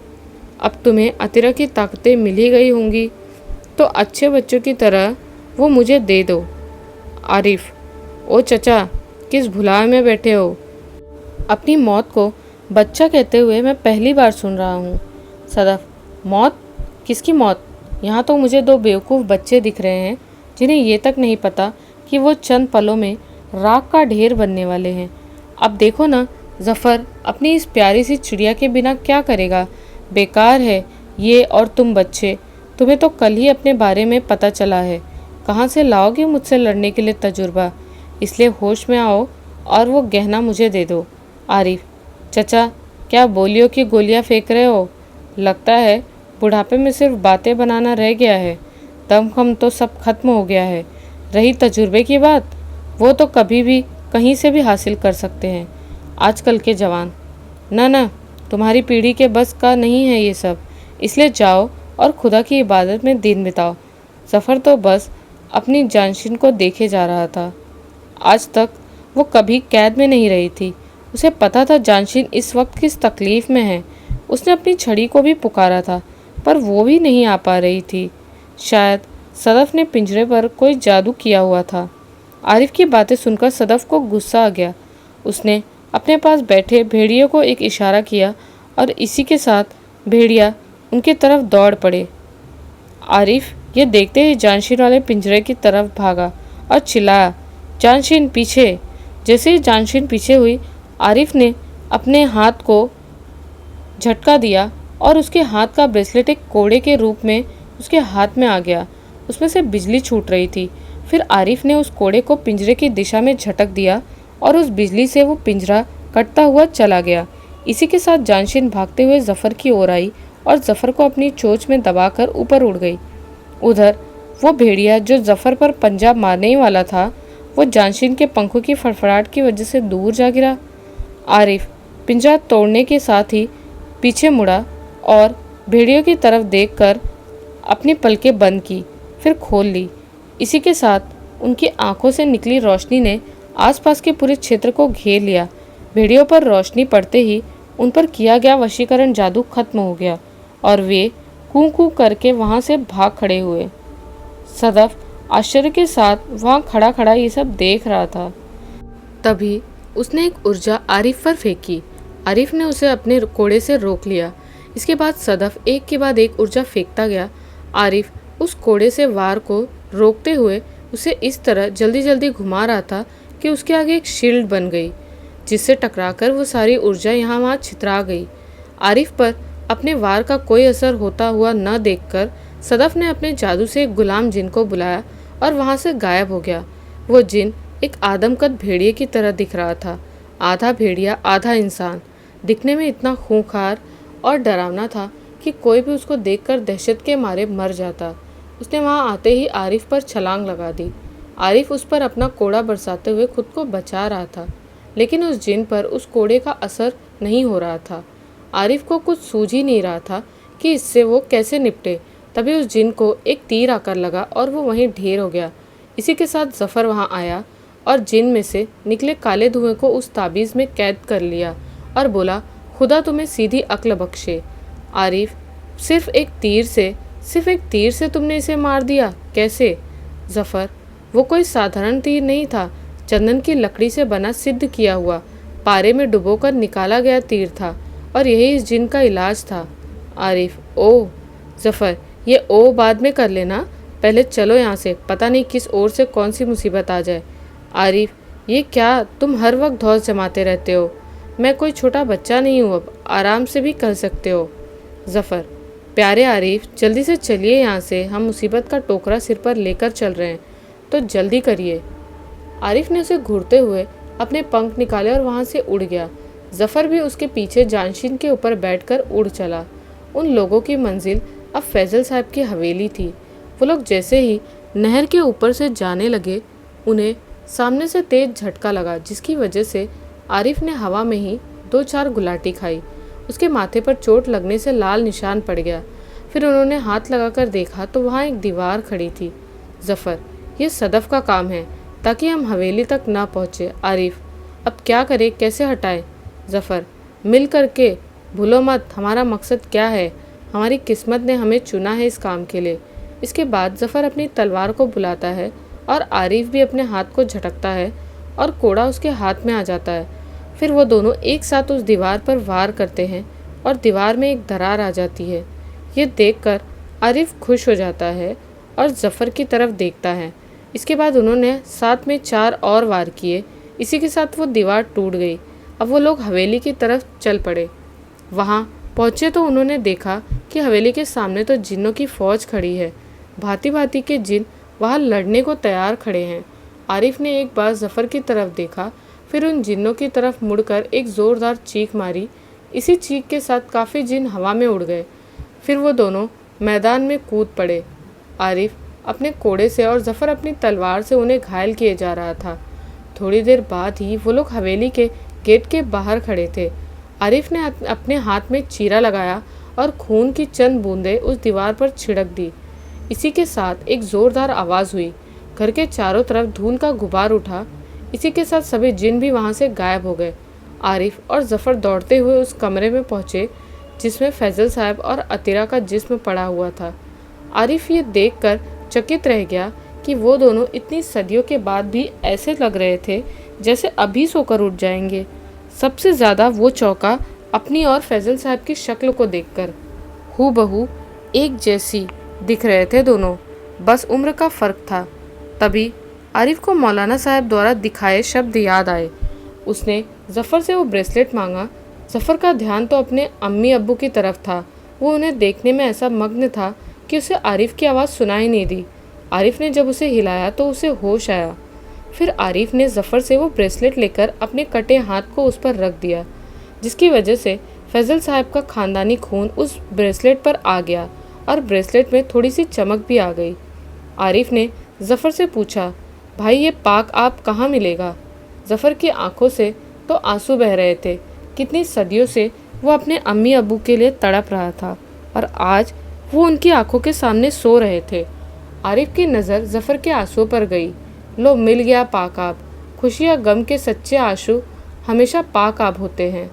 अब तुम्हें अतिरा की ताकतें मिल ही गई होंगी, तो अच्छे बच्चों की तरह वो मुझे दे दो। आरिफ, ओ चचा, किस भुलाए में बैठे हो? अपनी मौत को बच्चा कहते हुए मैं पहली बार सुन रहा हूँ। सदफ, मौत? किसकी मौत? यहाँ तो मुझे 2 बेवकूफ़ बच्चे दिख रहे हैं जिन्हें ये तक नहीं पता कि वो चंद पलों में राख का ढेर बनने वाले हैं। अब देखो ना, जफ़र अपनी इस प्यारी सी चिड़िया के बिना क्या करेगा? बेकार है ये और तुम बच्चे। तुम्हें तो कल ही अपने बारे में पता चला है। कहाँ से लाओगे मुझसे लड़ने के लिए तजुर्बा? इसलिए होश में आओ और वो गहना मुझे दे दो। आरिफ, चचा क्या बोलियो की गोलियां फेंक रहे हो? लगता है बुढ़ापे में सिर्फ बातें बनाना रह गया है, दमखम तो सब खत्म हो गया है। रही तजुर्बे की बात, वो तो कभी भी कहीं से भी हासिल कर सकते हैं आजकल के जवान। ना ना, तुम्हारी पीढ़ी के बस का नहीं है ये सब, इसलिए जाओ और खुदा की इबादत में दिन बिताओ। जफ़र तो बस अपनी जानशीन को देखे जा रहा था। आज तक वो कभी कैद में नहीं रही थी। उसे पता था जानशीन इस वक्त किस तकलीफ़ में है। उसने अपनी छड़ी को भी पुकारा था, पर वो भी नहीं आ पा रही थी। शायद सदफ ने पिंजरे पर कोई जादू किया हुआ था। आरिफ की बातें सुनकर सदफ को गुस्सा आ गया। उसने अपने पास बैठे भेड़िए को एक इशारा किया और इसी के साथ भेड़िया उनकी तरफ दौड़ पड़े। आरिफ ये देखते ही जानशीन वाले पिंजरे की तरफ भागा और चिल्लाया, जानशीन पीछे। जैसे ही जानशीन पीछे हुई, आरिफ ने अपने हाथ को झटका दिया और उसके हाथ का ब्रेसलेट एक कोड़े के रूप में उसके हाथ में आ गया। उसमें से बिजली छूट रही थी। फिर आरिफ ने उस कोड़े को पिंजरे की दिशा में झटक दिया और उस बिजली से वो पिंजरा कटता हुआ चला गया। इसी के साथ जानशीन भागते हुए जफ़र की ओर आई और जफ़र को अपनी चोंच में दबाकर ऊपर उड़ गई। उधर वो भेड़िया जो जफ़र पर पंजा मारने ही वाला था, वो जानशीन के पंखों की फड़फड़ाहट की वजह से दूर जा गिरा। आरिफ पिंजरा तोड़ने के साथ ही पीछे मुड़ा और भेड़ियों की तरफ देखकर अपनी पलकें बंद की, फिर खोल ली। इसी के साथ उनकी आंखों से निकली रोशनी ने आसपास के पूरे क्षेत्र को घेर लिया। भेड़ियों पर रोशनी पड़ते ही उन पर किया गया वशीकरण जादू खत्म हो गया और वे कूं कूं करके वहां से भाग खड़े हुए। सदफ आश्चर्य के साथ वहां खड़ा खड़ा ये सब देख रहा था। तभी उसने एक ऊर्जा आरिफ पर फेंकी। आरिफ ने उसे अपने कोड़े से रोक लिया। इसके बाद सदफ एक के बाद एक ऊर्जा फेंकता गया। आरिफ उस कोड़े से वार को रोकते हुए उसे इस तरह जल्दी जल्दी घुमा रहा था कि उसके आगे एक शील्ड बन गई, जिससे टकराकर वो सारी ऊर्जा यहाँ वहाँ छितरा गई। आरिफ पर अपने वार का कोई असर होता हुआ न देखकर सदफ ने अपने जादू से एक गुलाम जिन को बुलाया और वहाँ से गायब हो गया। वो जिन एक आदमकद भेड़िए की तरह दिख रहा था, आधा भेड़िया आधा इंसान। दिखने में इतना खूंखार और डरावना था कि कोई भी उसको देखकर दहशत के मारे मर जाता। उसने वहाँ आते ही आरिफ पर छलांग लगा दी। आरिफ उस पर अपना कोड़ा बरसाते हुए खुद को बचा रहा था, लेकिन उस जिन पर उस कोड़े का असर नहीं हो रहा था। आरिफ को कुछ सूझ ही नहीं रहा था कि इससे वो कैसे निपटे। तभी उस जिन को एक तीर आकर लगा और वो वहीं ढेर हो गया। इसी के साथ जफ़र वहाँ आया और जिन में से निकले काले धुएं को उस ताबीज़ में कैद कर लिया और बोला, खुदा तुम्हें सीधी अक्ल बख्शे। आरिफ, सिर्फ एक तीर से तुमने इसे मार दिया, कैसे? जफ़र, वो कोई साधारण तीर नहीं था, चंदन की लकड़ी से बना सिद्ध किया हुआ, पारे में डुबोकर निकाला गया तीर था और यही इस जिन का इलाज था। आरिफ, ओह। जफ़र, ये ओ बाद में कर लेना, पहले चलो यहाँ से, पता नहीं किस ओर से कौन सी मुसीबत आ जाए। आरिफ, ये क्या तुम हर वक्त धौस जमाते रहते हो? मैं कोई छोटा बच्चा नहीं हूँ, अब आराम से भी कर सकते हो। जफ़र, प्यारे आरिफ, जल्दी से चलिए यहाँ से, हम मुसीबत का टोकरा सिर पर लेकर चल रहे हैं, तो जल्दी करिए। आरिफ ने उसे घूरते हुए अपने पंख निकाले और वहाँ से उड़ गया। जफ़र भी उसके पीछे जानशीन के ऊपर बैठकर उड़ चला। उन लोगों की मंजिल अब फैजल साहब की हवेली थी। वो लोग जैसे ही नहर के ऊपर से जाने लगे, उन्हें सामने से तेज झटका लगा, जिसकी वजह से आरिफ ने हवा में ही 2-4 गुलाटी खाई। उसके माथे पर चोट लगने से लाल निशान पड़ गया। फिर उन्होंने हाथ लगाकर देखा तो वहाँ एक दीवार खड़ी थी। जफ़र, ये सदफ का काम है ताकि हम हवेली तक ना पहुँचे। आरिफ, अब क्या करें, कैसे हटाएं? जफ़र, मिल करके, भूलो मत हमारा मकसद क्या है, हमारी किस्मत ने हमें चुना है इस काम के लिए। इसके बाद जफ़र अपनी तलवार को बुलाता है और आरिफ भी अपने हाथ को झटकता है और कोड़ा उसके हाथ में आ जाता है। फिर वो दोनों एक साथ उस दीवार पर वार करते हैं और दीवार में एक दरार आ जाती है। ये देखकर आरिफ खुश हो जाता है और जफ़र की तरफ देखता है। इसके बाद उन्होंने साथ में 4 और वार किए। इसी के साथ वो दीवार टूट गई। अब वो लोग हवेली की तरफ चल पड़े। वहाँ पहुँचे तो उन्होंने देखा कि हवेली के सामने तो जिन्नों की फ़ौज खड़ी है। भांति भांति के जिन वहाँ लड़ने को तैयार खड़े हैं। आरिफ ने एक बार जफ़र की तरफ देखा, फिर उन जिन्नों की तरफ मुड़कर एक ज़ोरदार चीख मारी। इसी चीख के साथ काफ़ी जिन हवा में उड़ गए। फिर वो दोनों मैदान में कूद पड़े। आरिफ अपने कोड़े से और जफ़र अपनी तलवार से उन्हें घायल किए जा रहा था। थोड़ी देर बाद ही वो लोग हवेली के गेट के बाहर खड़े थे। आरिफ ने अपने हाथ में चीरा लगाया और खून की चंद बूंदें उस दीवार पर छिड़क दी। इसी के साथ एक ज़ोरदार आवाज़ हुई। घर के चारों तरफ धूल का गुबार उठा। इसी के साथ सभी जिन भी वहाँ से गायब हो गए। आरिफ और जफ़र दौड़ते हुए उस कमरे में पहुँचे जिसमें फैज़ल साहब और अतीरा का जिस्म पड़ा हुआ था। आरिफ ये देखकर चकित रह गया कि वो दोनों इतनी सदियों के बाद भी ऐसे लग रहे थे जैसे अभी सोकर उठ जाएंगे। सबसे ज़्यादा वो चौंका अपनी और फैज़ल साहब की शक्ल को देखकर। हूबहू एक जैसी दिख रहे थे दोनों, बस उम्र का फ़र्क था। तभी आरिफ को मौलाना साहब द्वारा दिखाए शब्द याद आए। उसने जफ़र से वो ब्रेसलेट मांगा। जफ़र का ध्यान तो अपने अम्मी अब्बू की तरफ था। वो उन्हें देखने में ऐसा मग्न था कि उसे आरिफ की आवाज़ सुनाई नहीं दी। आरिफ ने जब उसे हिलाया तो उसे होश आया। फिर आरिफ ने जफ़र से वो ब्रेसलेट लेकर अपने कटे हाथ को उस पर रख दिया, जिसकी वजह से फैज़ल साहब का ख़ानदानी खून उस ब्रेसलेट पर आ गया और ब्रेसलेट में थोड़ी सी चमक भी आ गई। आरिफ ने जफ़र से पूछा, भाई ये पाक आप कहाँ मिलेगा? जफ़र की आंखों से तो आंसू बह रहे थे। कितनी सदियों से वो अपने अम्मी अब्बू के लिए तड़प रहा था और आज वो उनकी आंखों के सामने सो रहे थे। आरिफ की नज़र जफ़र के आंसुओं पर गई। लो मिल गया पाक-आब। खुशियाँ गम के सच्चे आंसू हमेशा पाक-आब होते हैं।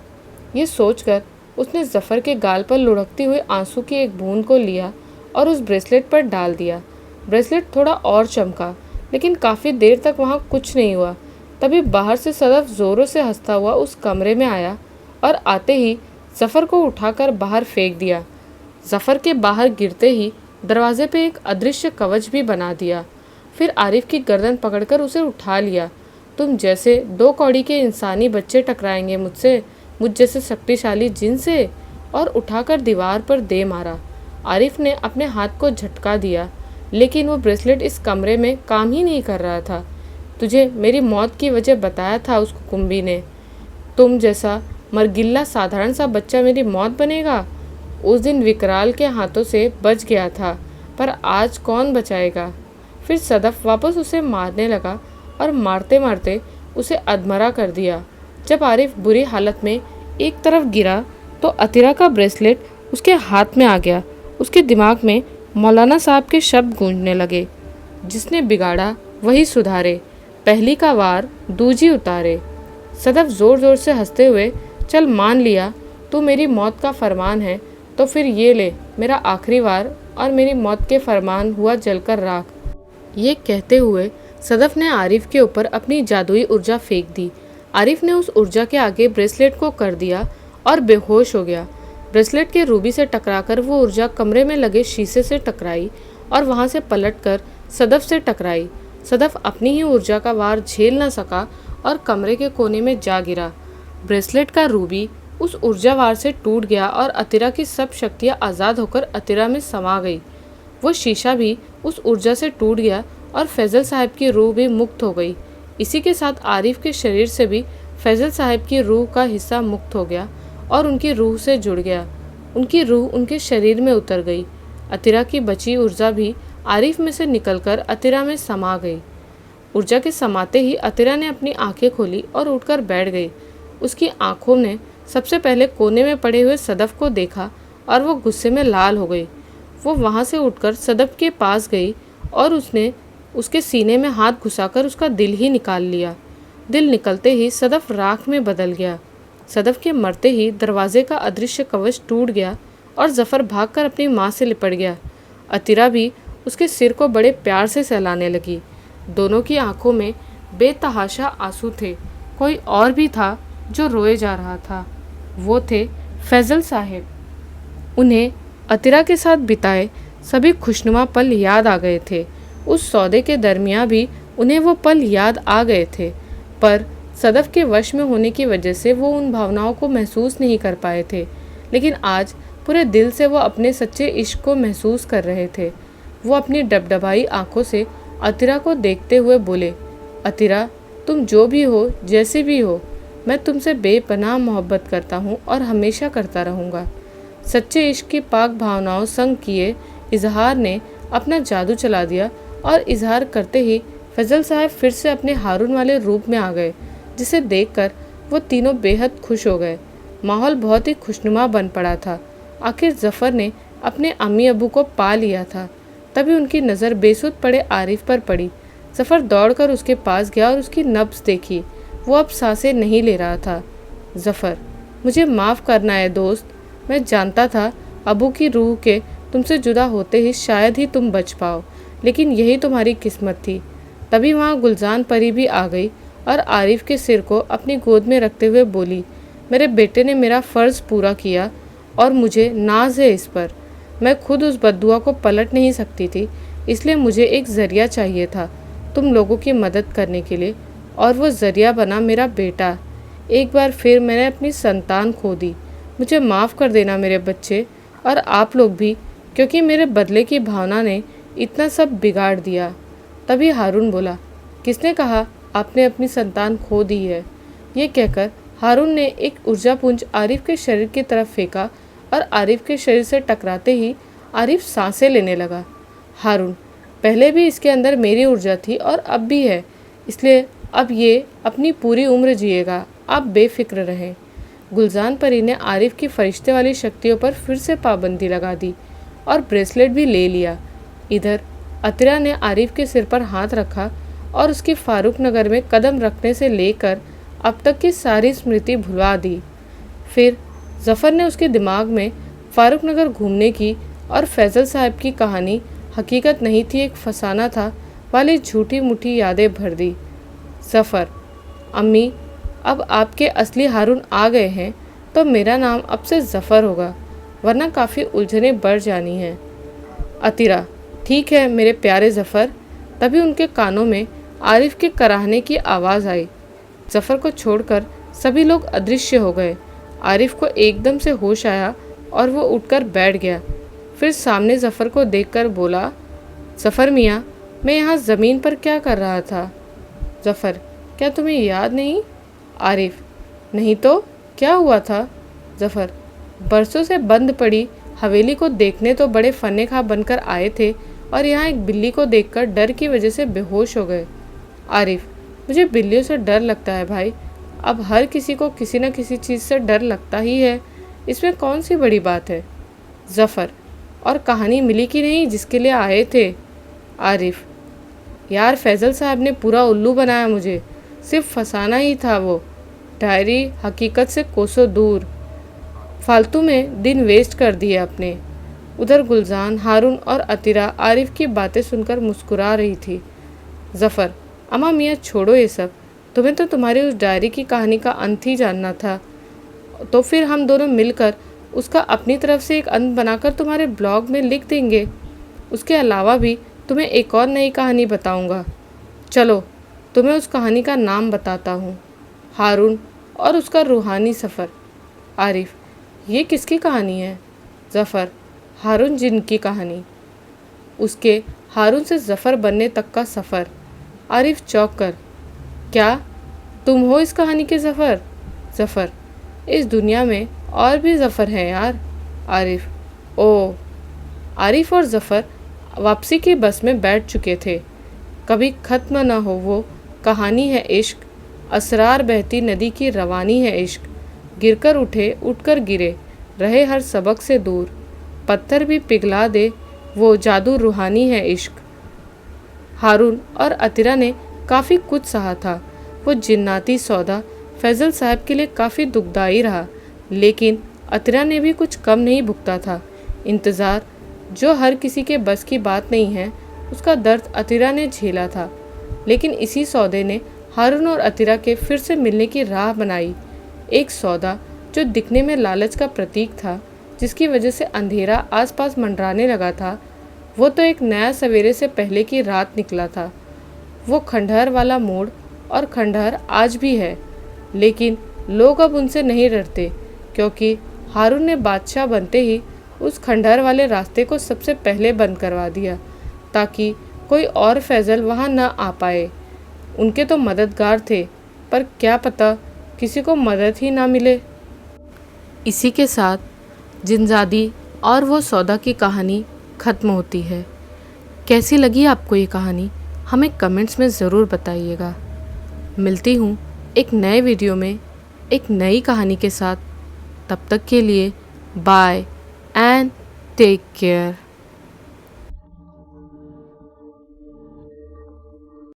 ये सोचकर उसने जफ़र के गाल पर लुढ़कती हुई आंसू की एक बूंद को लिया और उस ब्रेसलेट पर डाल दिया। ब्रेसलेट थोड़ा और चमका, लेकिन काफ़ी देर तक वहाँ कुछ नहीं हुआ। तभी बाहर से सदफ ज़ोरों से हंसता हुआ उस कमरे में आया और आते ही जफ़र को उठाकर बाहर फेंक दिया। जफ़र के बाहर गिरते ही दरवाजे पे एक अदृश्य कवच भी बना दिया। फिर आरिफ की गर्दन पकड़कर उसे उठा लिया। तुम जैसे दो कौड़ी के इंसानी बच्चे टकराएंगे मुझसे, मुझ जैसे शक्तिशाली जिन से, और उठाकर दीवार पर दे मारा। आरिफ ने अपने हाथ को झटका दिया, लेकिन वो ब्रेसलेट इस कमरे में काम ही नहीं कर रहा था। तुझे मेरी मौत की वजह बताया था उस कुंभी ने। तुम जैसा मरगिल्ला साधारण सा बच्चा मेरी मौत बनेगा? उस दिन विकराल के हाथों से बच गया था, पर आज कौन बचाएगा? फिर सदफ वापस उसे मारने लगा और मारते मारते उसे अधमरा कर दिया। जब आरिफ बुरी हालत में एक तरफ गिरा तो अतीरा का ब्रेसलेट उसके हाथ में आ गया। उसके दिमाग में मौलाना साहब के शब्द गूंजने लगे, जिसने बिगाड़ा वही सुधारे, पहली का वार दूजी उतारे। सदफ ज़ोर ज़ोर से हंसते हुए, चल मान लिया तू मेरी मौत का फरमान है, तो फिर ये ले मेरा आखिरी वार और मेरी मौत के फरमान हुआ जलकर राख। ये कहते हुए सदफ ने आरिफ के ऊपर अपनी जादुई ऊर्जा फेंक दी। आरिफ ने उस ऊर्जा के आगे ब्रेसलेट को कर दिया और बेहोश हो गया। ब्रेसलेट के रूबी से टकराकर वो ऊर्जा कमरे में लगे शीशे से टकराई और वहाँ से पलटकर सदफ से टकराई। सदफ अपनी ही ऊर्जा का वार झेल न सका और कमरे के कोने में जा गिरा। ब्रेसलेट का रूबी उस ऊर्जा वार से टूट गया और अतीरा की सब शक्तियाँ आज़ाद होकर अतीरा में समा गई। वो शीशा भी उस ऊर्जा से टूट गया और फैज़ल साहब की रूह भी मुक्त हो गई। इसी के साथ आरिफ के शरीर से भी फैज़ल साहब की रूह का हिस्सा मुक्त हो गया और उनकी रूह से जुड़ गया। उनकी रूह उनके शरीर में उतर गई। अतीरा की बची ऊर्जा भी आरिफ में से निकलकर अतीरा में समा गई। ऊर्जा के समाते ही अतीरा ने अपनी आंखें खोली और उठकर बैठ गई। उसकी आंखों ने सबसे पहले कोने में पड़े हुए सदफ को देखा और वो गुस्से में लाल हो गई। वो वहाँ से उठकर सदफ के पास गई और उसने उसके सीने में हाथ घुसाकर उसका दिल ही निकाल लिया। दिल निकलते ही सदफ राख में बदल गया। सदफ के मरते ही दरवाजे का अदृश्य कवच टूट गया और जफ़र भागकर अपनी माँ से लिपट गया। अतीरा भी उसके सिर को बड़े प्यार से सहलाने लगी। दोनों की आंखों में बेतहाशा आंसू थे। कोई और भी था जो रोए जा रहा था। वो थे फैज़ल साहब। उन्हें अतीरा के साथ बिताए सभी खुशनुमा पल याद आ गए थे। उस सौदे के दरमियान भी उन्हें वो पल याद आ गए थे, पर सदफ के वश में होने की वजह से वो उन भावनाओं को महसूस नहीं कर पाए थे। लेकिन आज पूरे दिल से वो अपने सच्चे इश्क को महसूस कर रहे थे। वो अपनी डबडबाई आंखों से अतीरा को देखते हुए बोले, अतीरा तुम जो भी हो, जैसे भी हो, मैं तुमसे बेपनाह मोहब्बत करता हूँ और हमेशा करता रहूँगा। सच्चे इश्क की पाक भावनाओं संग किए इजहार ने अपना जादू चला दिया और इजहार करते ही फैजल साहब फिर से अपने हारून वाले रूप में आ गए, जिसे देखकर वो तीनों बेहद खुश हो गए। माहौल बहुत ही खुशनुमा बन पड़ा था। आखिर जफ़र ने अपने अम्मी अबू को पा लिया था। तभी उनकी नज़र बेसुध पड़े आरिफ पर पड़ी। जफ़र दौड़कर उसके पास गया और उसकी नब्ज़ देखी। वो अब सांसें नहीं ले रहा था। जफ़र, मुझे माफ़ करना है दोस्त। मैं जानता था अबू की रूह के तुमसे जुदा होते ही शायद ही तुम बच पाओ, लेकिन यही तुम्हारी किस्मत थी। तभी वहाँ गुलजान परी भी आ गई और आरिफ के सिर को अपनी गोद में रखते हुए बोली, मेरे बेटे ने मेरा फ़र्ज़ पूरा किया और मुझे नाज है इस पर। मैं खुद उस बद्दुआ को पलट नहीं सकती थी, इसलिए मुझे एक ज़रिया चाहिए था तुम लोगों की मदद करने के लिए, और वो ज़रिया बना मेरा बेटा। एक बार फिर मैंने अपनी संतान खो दी। मुझे माफ़ कर देना मेरे बच्चे, और आप लोग भी, क्योंकि मेरे बदले की भावना ने इतना सब बिगाड़ दिया। तभी हारून बोला, किसने कहा आपने अपनी संतान खो दी है? ये कहकर हारून ने एक ऊर्जा पुंज आरिफ के शरीर की तरफ फेंका और आरिफ के शरीर से टकराते ही आरिफ सांसें लेने लगा। हारून, पहले भी इसके अंदर मेरी ऊर्जा थी और अब भी है, इसलिए अब ये अपनी पूरी उम्र जिएगा, आप बेफिक्र रहें। गुलजान परी ने आरिफ की फरिश्ते वाली शक्तियों पर फिर से पाबंदी लगा दी और ब्रेसलेट भी ले लिया। इधर अतिरा ने आरिफ के सिर पर हाथ रखा और उसकी फारूक नगर में कदम रखने से लेकर अब तक की सारी स्मृति भुला दी। फिर जफ़र ने उसके दिमाग में फारूक नगर घूमने की और फैज़ल साहब की कहानी हकीकत नहीं थी, एक फसाना था वाली झूठी मूठी यादें भर दी। जफ़र, अम्मी, अब आपके असली हारून आ गए हैं तो मेरा नाम अब से जफ़र होगा, वरना काफ़ी उलझनें बढ़ जानी हैं। अतिरा, ठीक है मेरे प्यारे जफ़र। तभी उनके कानों में आरिफ के कराहने की आवाज़ आई। जफ़र को छोड़कर सभी लोग अदृश्य हो गए। आरिफ को एकदम से होश आया और वो उठकर बैठ गया। फिर सामने जफ़र को देखकर बोला, जफ़र मियाँ, मैं यहाँ ज़मीन पर क्या कर रहा था? जफ़र, क्या तुम्हें याद नहीं? आरिफ, नहीं तो क्या हुआ था? जफ़र, बरसों से बंद पड़ी हवेली को देखने तो बड़े फन्ने खा बनकर आए थे और यहाँ एक बिल्ली को देखकर डर की वजह से बेहोश हो गए। आरिफ, मुझे बिल्लियों से डर लगता है भाई। अब हर किसी को किसी न किसी चीज़ से डर लगता ही है, इसमें कौन सी बड़ी बात है? जफ़र, और कहानी मिली कि नहीं जिसके लिए आए थे? आरिफ, यार फैज़ल साहब ने पूरा उल्लू बनाया मुझे, सिर्फ फसाना ही था वो। डायरी हकीकत से कोसों दूर, फालतू में दिन वेस्ट कर दिए अपने। उधर गुलजान, हारून और अतिरा आरिफ की बातें सुनकर मुस्कुरा रही थी। जफ़र, अम्मा मियाँ छोड़ो ये सब, तुम्हें तो तुम्हारी उस डायरी की कहानी का अंत ही जानना था, तो फिर हम दोनों मिलकर उसका अपनी तरफ से एक अंत बनाकर तुम्हारे ब्लॉग में लिख देंगे। उसके अलावा भी तुम्हें एक और नई कहानी बताऊंगा। चलो तुम्हें उस कहानी का नाम बताता हूँ, हारून और उसका रूहानी सफ़र। आरिफ, ये किसकी कहानी है? जफ़र, हारून जिन की कहानी, उसके हारून से जफ़र बनने तक का सफ़र। आरिफ चौंक कर, क्या तुम हो इस कहानी के जफ़र? जफ़र, इस दुनिया में और भी जफ़र हैं यार। आरिफ, ओ। आरिफ और जफ़र वापसी की बस में बैठ चुके थे। कभी ख़त्म न हो वो कहानी है इश्क, असरार बहती नदी की रवानी है इश्क। गिरकर उठे, उठकर गिरे, रहे हर सबक से दूर, पत्थर भी पिघला दे वो जादू रूहानी है इश्क। हारून और अतिरा ने काफ़ी कुछ सहा था। वो जिन्नाती सौदा फैज़ल साहब के लिए काफ़ी दुखदाई रहा, लेकिन अतिरा ने भी कुछ कम नहीं भुगता था। इंतज़ार, जो हर किसी के बस की बात नहीं है, उसका दर्द अतिरा ने झेला था। लेकिन इसी सौदे ने हारून और अतिरा के फिर से मिलने की राह बनाई। एक सौदा जो दिखने में लालच का प्रतीक था, जिसकी वजह से अंधेरा आसपास मंडराने लगा था, वो तो एक नया सवेरे से पहले की रात निकला था। वो खंडहर वाला मोड़, और खंडहर आज भी है, लेकिन लोग अब उनसे नहीं डरते, क्योंकि हारून ने बादशाह बनते ही उस खंडहर वाले रास्ते को सबसे पहले बंद करवा दिया, ताकि कोई और फैज़ल वहाँ न आ पाए। उनके तो मददगार थे, पर क्या पता किसी को मदद ही ना मिले। इसी के साथ जिनजादी और वो सौदा की कहानी ख़त्म होती है। कैसी लगी आपको ये कहानी हमें कमेंट्स में ज़रूर बताइएगा। मिलती हूँ एक नए वीडियो में एक नई कहानी के साथ। तब तक के लिए बाय एंड टेक केयर।